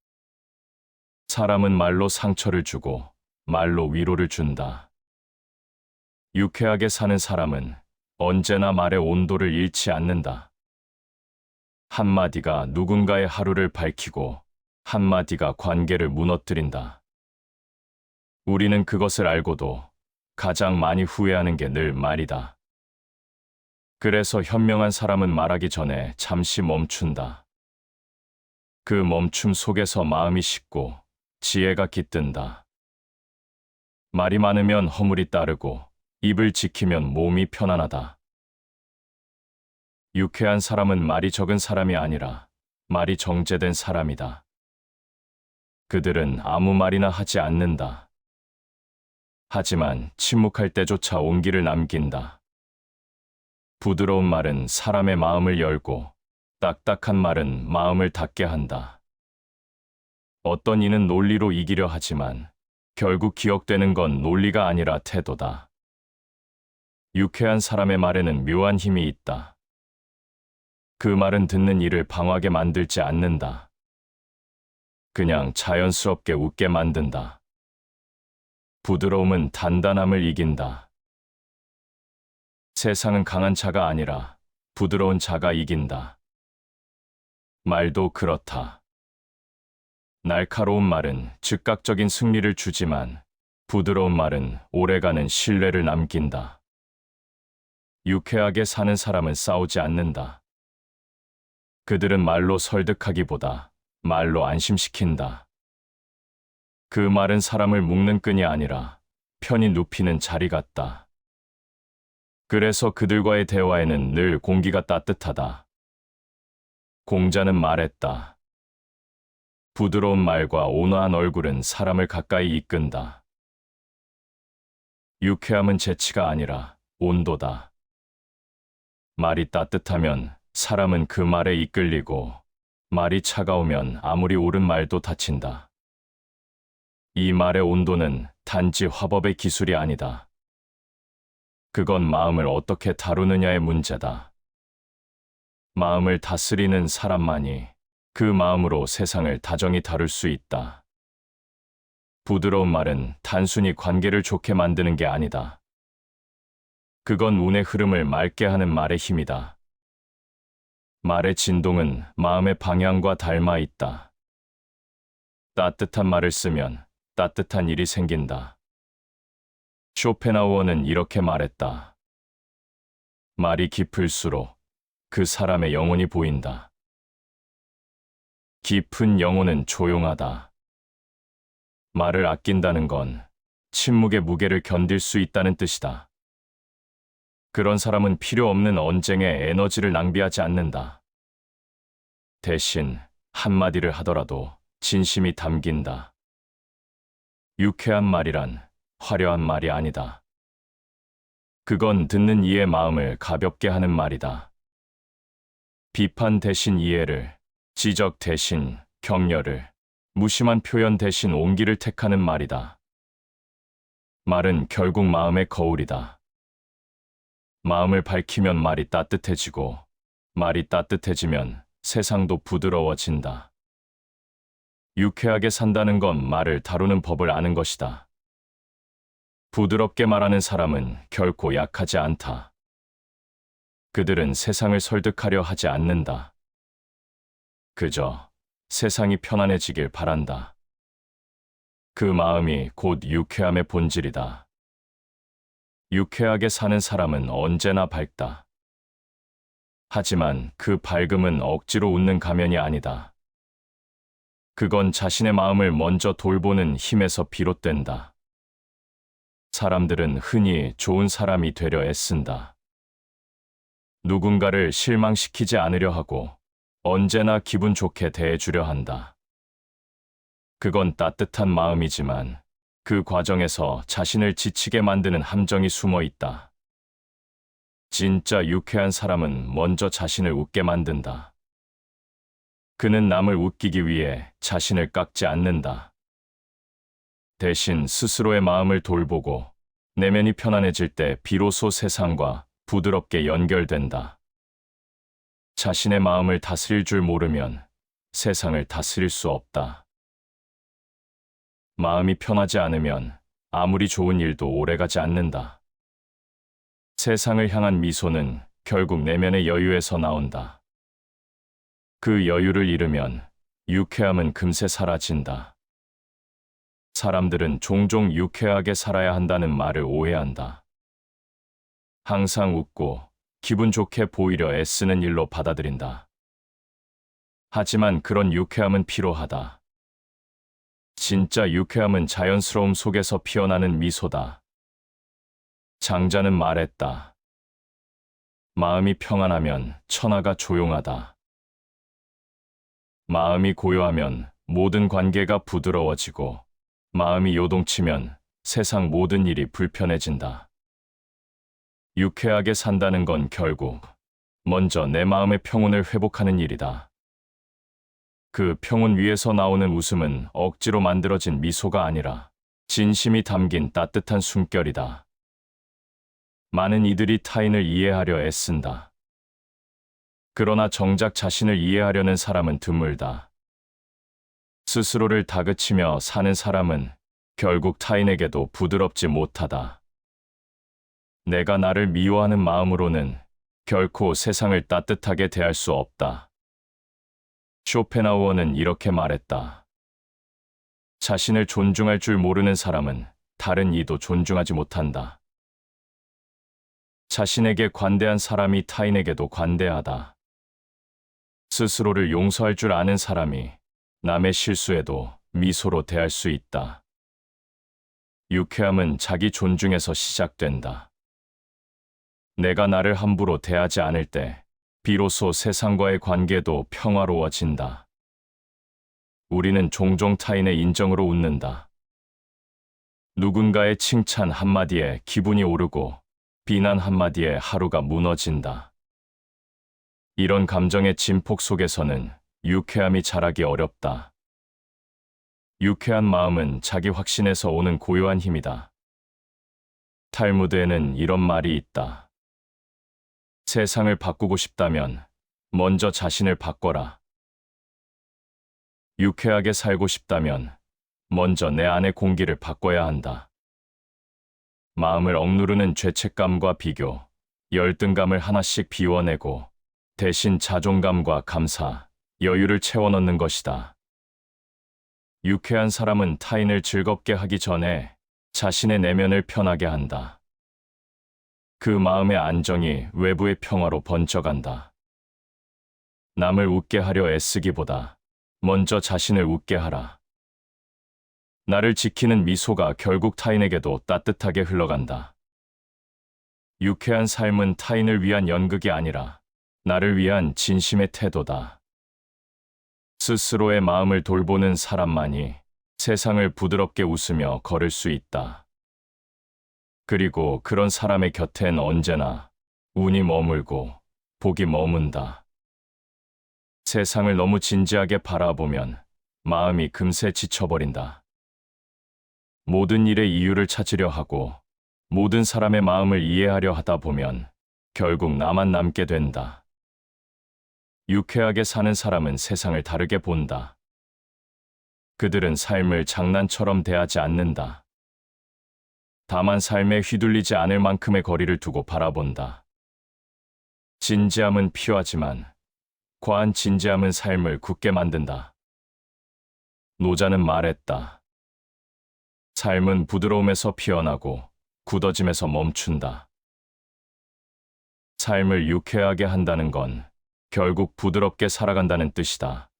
사람은 말로 상처를 주고 말로 위로를 준다. 유쾌하게 사는 사람은 언제나 말의 온도를 잃지 않는다. 한마디가 누군가의 하루를 밝히고 한마디가 관계를 무너뜨린다. 우리는 그것을 알고도 가장 많이 후회하는 게 늘 말이다. 그래서 현명한 사람은 말하기 전에 잠시 멈춘다. 그 멈춤 속에서 마음이 식고 지혜가 깃든다. 말이 많으면 허물이 따르고 입을 지키면 몸이 편안하다. 유쾌한 사람은 말이 적은 사람이 아니라 말이 정제된 사람이다. 그들은 아무 말이나 하지 않는다. 하지만 침묵할 때조차 온기를 남긴다. 부드러운 말은 사람의 마음을 열고 딱딱한 말은 마음을 닫게 한다. 어떤 이는 논리로 이기려 하지만 결국 기억되는 건 논리가 아니라 태도다. 유쾌한 사람의 말에는 묘한 힘이 있다. 그 말은 듣는 이를 방황하게 만들지 않는다. 그냥 자연스럽게 웃게 만든다. 부드러움은 단단함을 이긴다. 세상은 강한 자가 아니라 부드러운 자가 이긴다. 말도 그렇다. 날카로운 말은 즉각적인 승리를 주지만 부드러운 말은 오래가는 신뢰를 남긴다. 유쾌하게 사는 사람은 싸우지 않는다. 그들은 말로 설득하기보다 말로 안심시킨다. 그 말은 사람을 묶는 끈이 아니라 편히 눕히는 자리 같다. 그래서 그들과의 대화에는 늘 공기가 따뜻하다. 공자는 말했다. 부드러운 말과 온화한 얼굴은 사람을 가까이 이끈다. 유쾌함은 재치가 아니라 온도다. 말이 따뜻하면 사람은 그 말에 이끌리고 말이 차가우면 아무리 옳은 말도 다친다. 이 말의 온도는 단지 화법의 기술이 아니다. 그건 마음을 어떻게 다루느냐의 문제다. 마음을 다스리는 사람만이 그 마음으로 세상을 다정히 다룰 수 있다. 부드러운 말은 단순히 관계를 좋게 만드는 게 아니다. 그건 운의 흐름을 맑게 하는 말의 힘이다. 말의 진동은 마음의 방향과 닮아 있다. 따뜻한 말을 쓰면 따뜻한 일이 생긴다. 쇼펜하우어는 이렇게 말했다. 말이 깊을수록 그 사람의 영혼이 보인다. 깊은 영혼은 조용하다. 말을 아낀다는 건 침묵의 무게를 견딜 수 있다는 뜻이다. 그런 사람은 필요 없는 언쟁에 에너지를 낭비하지 않는다. 대신 한마디를 하더라도 진심이 담긴다. 유쾌한 말이란 화려한 말이 아니다. 그건 듣는 이의 마음을 가볍게 하는 말이다. 비판 대신 이해를, 지적 대신 격려를, 무심한 표현 대신 온기를 택하는 말이다. 말은 결국 마음의 거울이다. 마음을 밝히면 말이 따뜻해지고, 말이 따뜻해지면 세상도 부드러워진다. 유쾌하게 산다는 건 말을 다루는 법을 아는 것이다. 부드럽게 말하는 사람은 결코 약하지 않다. 그들은 세상을 설득하려 하지 않는다. 그저 세상이 편안해지길 바란다. 그 마음이 곧 유쾌함의 본질이다. 유쾌하게 사는 사람은 언제나 밝다. 하지만 그 밝음은 억지로 웃는 가면이 아니다. 그건 자신의 마음을 먼저 돌보는 힘에서 비롯된다. 사람들은 흔히 좋은 사람이 되려 애쓴다. 누군가를 실망시키지 않으려 하고 언제나 기분 좋게 대해주려 한다. 그건 따뜻한 마음이지만 그 과정에서 자신을 지치게 만드는 함정이 숨어 있다. 진짜 유쾌한 사람은 먼저 자신을 웃게 만든다. 그는 남을 웃기기 위해 자신을 깎지 않는다. 대신 스스로의 마음을 돌보고 내면이 편안해질 때 비로소 세상과 부드럽게 연결된다. 자신의 마음을 다스릴 줄 모르면 세상을 다스릴 수 없다. 마음이 편하지 않으면 아무리 좋은 일도 오래가지 않는다. 세상을 향한 미소는 결국 내면의 여유에서 나온다. 그 여유를 잃으면 유쾌함은 금세 사라진다. 사람들은 종종 유쾌하게 살아야 한다는 말을 오해한다. 항상 웃고 기분 좋게 보이려 애쓰는 일로 받아들인다. 하지만 그런 유쾌함은 피로하다. 진짜 유쾌함은 자연스러움 속에서 피어나는 미소다. 장자는 말했다. 마음이 평안하면 천하가 조용하다. 마음이 고요하면 모든 관계가 부드러워지고 마음이 요동치면 세상 모든 일이 불편해진다. 유쾌하게 산다는 건 결국 먼저 내 마음의 평온을 회복하는 일이다. 그 평온 위에서 나오는 웃음은 억지로 만들어진 미소가 아니라 진심이 담긴 따뜻한 숨결이다. 많은 이들이 타인을 이해하려 애쓴다. 그러나 정작 자신을 이해하려는 사람은 드물다. 스스로를 다그치며 사는 사람은 결국 타인에게도 부드럽지 못하다. 내가 나를 미워하는 마음으로는 결코 세상을 따뜻하게 대할 수 없다. 쇼펜하우어는 이렇게 말했다. 자신을 존중할 줄 모르는 사람은 다른 이도 존중하지 못한다. 자신에게 관대한 사람이 타인에게도 관대하다. 스스로를 용서할 줄 아는 사람이 남의 실수에도 미소로 대할 수 있다. 유쾌함은 자기 존중에서 시작된다. 내가 나를 함부로 대하지 않을 때 비로소 세상과의 관계도 평화로워진다. 우리는 종종 타인의 인정으로 웃는다. 누군가의 칭찬 한마디에 기분이 오르고 비난 한마디에 하루가 무너진다. 이런 감정의 진폭 속에서는 유쾌함이 자라기 어렵다. 유쾌한 마음은 자기 확신에서 오는 고요한 힘이다. 탈무드에는 이런 말이 있다. 세상을 바꾸고 싶다면 먼저 자신을 바꿔라. 유쾌하게 살고 싶다면 먼저 내 안의 공기를 바꿔야 한다. 마음을 억누르는 죄책감과 비교, 열등감을 하나씩 비워내고 대신 자존감과 감사, 여유를 채워넣는 것이다. 유쾌한 사람은 타인을 즐겁게 하기 전에 자신의 내면을 편하게 한다. 그 마음의 안정이 외부의 평화로 번져간다. 남을 웃게 하려 애쓰기보다 먼저 자신을 웃게 하라. 나를 지키는 미소가 결국 타인에게도 따뜻하게 흘러간다. 유쾌한 삶은 타인을 위한 연극이 아니라 나를 위한 진심의 태도다. 스스로의 마음을 돌보는 사람만이 세상을 부드럽게 웃으며 걸을 수 있다. 그리고 그런 사람의 곁엔 언제나 운이 머물고 복이 머문다. 세상을 너무 진지하게 바라보면 마음이 금세 지쳐버린다. 모든 일의 이유를 찾으려 하고 모든 사람의 마음을 이해하려 하다 보면 결국 나만 남게 된다. 유쾌하게 사는 사람은 세상을 다르게 본다. 그들은 삶을 장난처럼 대하지 않는다. 다만 삶에 휘둘리지 않을 만큼의 거리를 두고 바라본다. 진지함은 필요하지만 과한 진지함은 삶을 굳게 만든다. 노자는 말했다. 삶은 부드러움에서 피어나고 굳어짐에서 멈춘다. 삶을 유쾌하게 한다는 건 결국 부드럽게 살아간다는 뜻이다.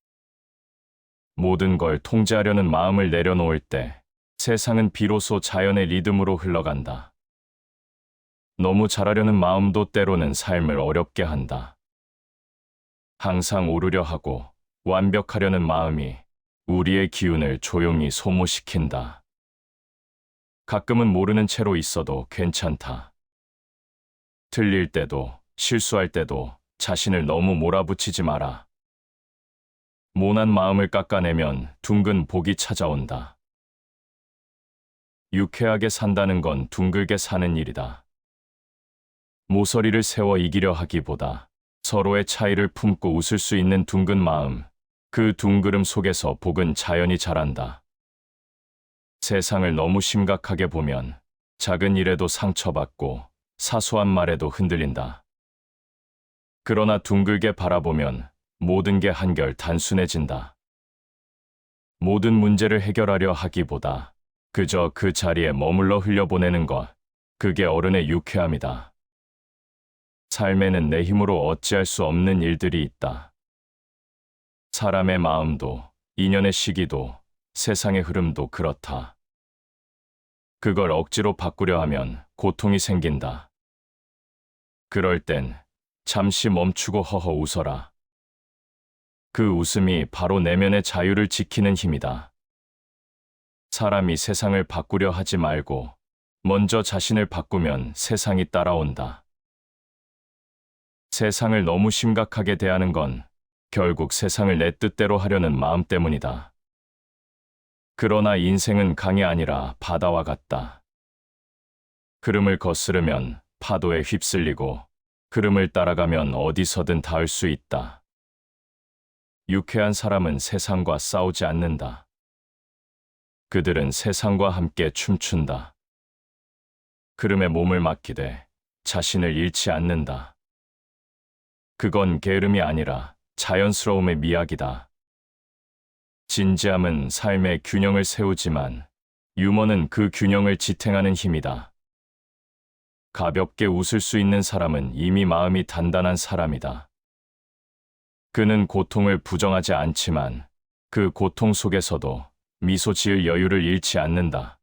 모든 걸 통제하려는 마음을 내려놓을 때 세상은 비로소 자연의 리듬으로 흘러간다. 너무 잘하려는 마음도 때로는 삶을 어렵게 한다. 항상 오르려 하고 완벽하려는 마음이 우리의 기운을 조용히 소모시킨다. 가끔은 모르는 채로 있어도 괜찮다. 틀릴 때도 실수할 때도 자신을 너무 몰아붙이지 마라. 모난 마음을 깎아내면 둥근 복이 찾아온다. 유쾌하게 산다는 건 둥글게 사는 일이다. 모서리를 세워 이기려 하기보다 서로의 차이를 품고 웃을 수 있는 둥근 마음, 그 둥그름 속에서 복은 자연히 자란다. 세상을 너무 심각하게 보면 작은 일에도 상처받고 사소한 말에도 흔들린다. 그러나 둥글게 바라보면 모든 게 한결 단순해진다. 모든 문제를 해결하려 하기보다 그저 그 자리에 머물러 흘려보내는 것, 그게 어른의 유쾌함이다. 삶에는 내 힘으로 어찌할 수 없는 일들이 있다. 사람의 마음도, 인연의 시기도, 세상의 흐름도 그렇다. 그걸 억지로 바꾸려 하면 고통이 생긴다. 그럴 땐 잠시 멈추고 허허 웃어라. 그 웃음이 바로 내면의 자유를 지키는 힘이다. 사람이 세상을 바꾸려 하지 말고 먼저 자신을 바꾸면 세상이 따라온다. 세상을 너무 심각하게 대하는 건 결국 세상을 내 뜻대로 하려는 마음 때문이다. 그러나 인생은 강이 아니라 바다와 같다. 흐름을 거스르면 파도에 휩쓸리고 흐름을 따라가면 어디서든 닿을 수 있다. 유쾌한 사람은 세상과 싸우지 않는다. 그들은 세상과 함께 춤춘다. 흐름에 몸을 맡기되 자신을 잃지 않는다. 그건 게으름이 아니라 자연스러움의 미학이다. 진지함은 삶의 균형을 세우지만 유머는 그 균형을 지탱하는 힘이다. 가볍게 웃을 수 있는 사람은 이미 마음이 단단한 사람이다. 그는 고통을 부정하지 않지만 그 고통 속에서도 미소 지을 여유를 잃지 않는다.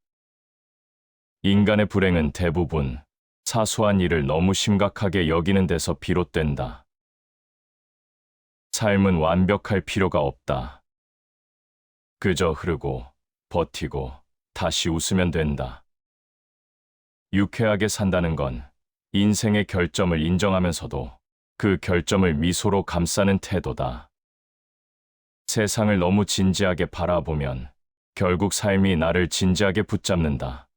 인간의 불행은 대부분 사소한 일을 너무 심각하게 여기는 데서 비롯된다. 삶은 완벽할 필요가 없다. 그저 흐르고 버티고 다시 웃으면 된다. 유쾌하게 산다는 건 인생의 결점을 인정하면서도 그 결점을 미소로 감싸는 태도다. 세상을 너무 진지하게 바라보면 결국 삶이 나를 진지하게 붙잡는다.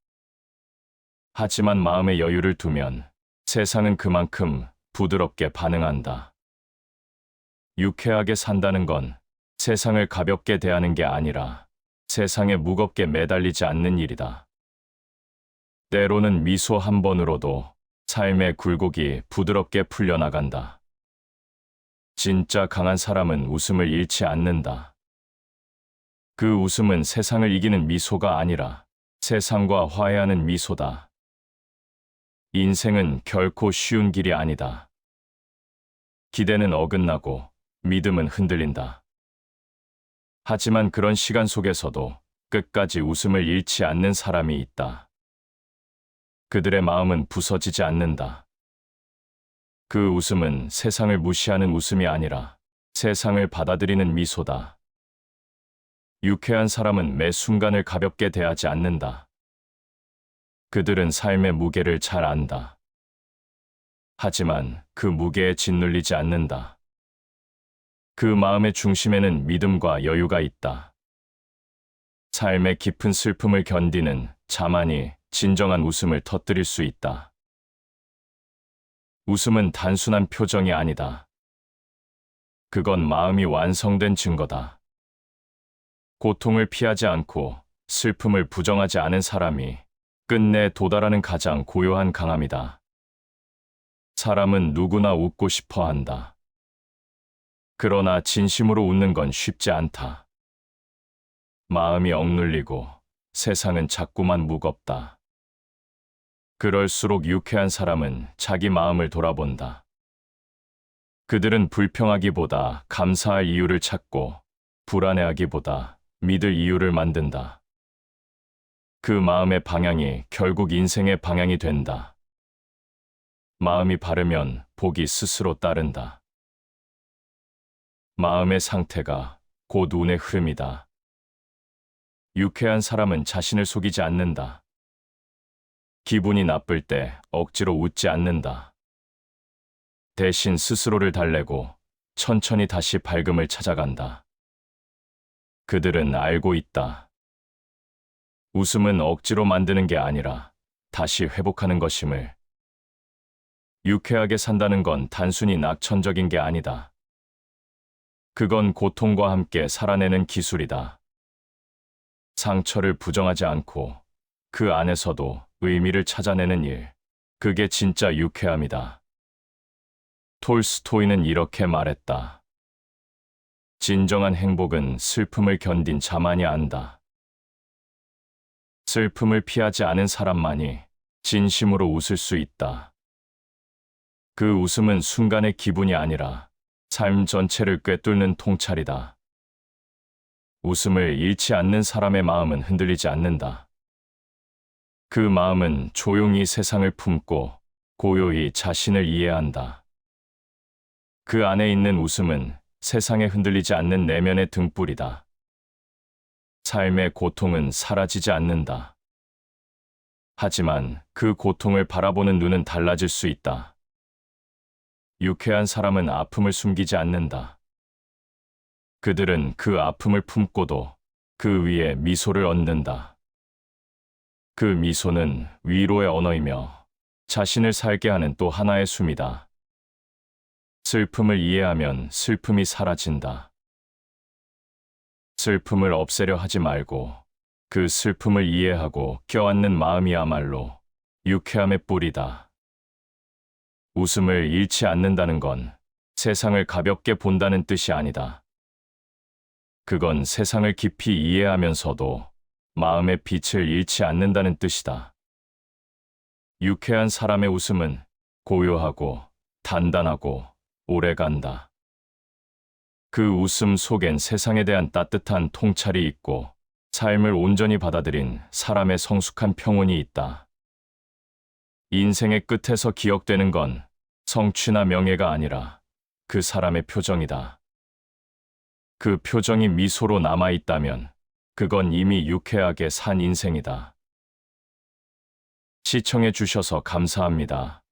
하지만 마음의 여유를 두면 세상은 그만큼 부드럽게 반응한다. 유쾌하게 산다는 건 세상을 가볍게 대하는 게 아니라 세상에 무겁게 매달리지 않는 일이다. 때로는 미소 한 번으로도 삶의 굴곡이 부드럽게 풀려나간다. 진짜 강한 사람은 웃음을 잃지 않는다. 그 웃음은 세상을 이기는 미소가 아니라 세상과 화해하는 미소다. 인생은 결코 쉬운 길이 아니다. 기대는 어긋나고 믿음은 흔들린다. 하지만 그런 시간 속에서도 끝까지 웃음을 잃지 않는 사람이 있다. 그들의 마음은 부서지지 않는다. 그 웃음은 세상을 무시하는 웃음이 아니라 세상을 받아들이는 미소다. 유쾌한 사람은 매 순간을 가볍게 대하지 않는다. 그들은 삶의 무게를 잘 안다. 하지만 그 무게에 짓눌리지 않는다. 그 마음의 중심에는 믿음과 여유가 있다. 삶의 깊은 슬픔을 견디는 자만이 진정한 웃음을 터뜨릴 수 있다. 웃음은 단순한 표정이 아니다. 그건 마음이 완성된 증거다. 고통을 피하지 않고 슬픔을 부정하지 않은 사람이 끝내 도달하는 가장 고요한 강함이다. 사람은 누구나 웃고 싶어 한다. 그러나 진심으로 웃는 건 쉽지 않다. 마음이 억눌리고 세상은 자꾸만 무겁다. 그럴수록 유쾌한 사람은 자기 마음을 돌아본다. 그들은 불평하기보다 감사할 이유를 찾고 불안해하기보다 믿을 이유를 만든다. 그 마음의 방향이 결국 인생의 방향이 된다. 마음이 바르면 복이 스스로 따른다. 마음의 상태가 곧 운의 흐름이다. 유쾌한 사람은 자신을 속이지 않는다. 기분이 나쁠 때 억지로 웃지 않는다. 대신 스스로를 달래고 천천히 다시 밝음을 찾아간다. 그들은 알고 있다. 웃음은 억지로 만드는 게 아니라 다시 회복하는 것임을. 유쾌하게 산다는 건 단순히 낙천적인 게 아니다. 그건 고통과 함께 살아내는 기술이다. 상처를 부정하지 않고 그 안에서도 의미를 찾아내는 일. 그게 진짜 유쾌함이다. 톨스토이는 이렇게 말했다. 진정한 행복은 슬픔을 견딘 자만이 안다. 슬픔을 피하지 않은 사람만이 진심으로 웃을 수 있다. 그 웃음은 순간의 기분이 아니라 삶 전체를 꿰뚫는 통찰이다. 웃음을 잃지 않는 사람의 마음은 흔들리지 않는다. 그 마음은 조용히 세상을 품고 고요히 자신을 이해한다. 그 안에 있는 웃음은 세상에 흔들리지 않는 내면의 등불이다. 삶의 고통은 사라지지 않는다. 하지만 그 고통을 바라보는 눈은 달라질 수 있다. 유쾌한 사람은 아픔을 숨기지 않는다. 그들은 그 아픔을 품고도 그 위에 미소를 얻는다. 그 미소는 위로의 언어이며 자신을 살게 하는 또 하나의 숨이다. 슬픔을 이해하면 슬픔이 사라진다. 슬픔을 없애려 하지 말고 그 슬픔을 이해하고 껴안는 마음이야말로 유쾌함의 뿌리다. 웃음을 잃지 않는다는 건 세상을 가볍게 본다는 뜻이 아니다. 그건 세상을 깊이 이해하면서도 마음의 빛을 잃지 않는다는 뜻이다. 유쾌한 사람의 웃음은 고요하고 단단하고 오래간다. 그 웃음 속엔 세상에 대한 따뜻한 통찰이 있고 삶을 온전히 받아들인 사람의 성숙한 평온이 있다. 인생의 끝에서 기억되는 건 성취나 명예가 아니라 그 사람의 표정이다. 그 표정이 미소로 남아있다면 그건 이미 유쾌하게 산 인생이다. 시청해 주셔서 감사합니다.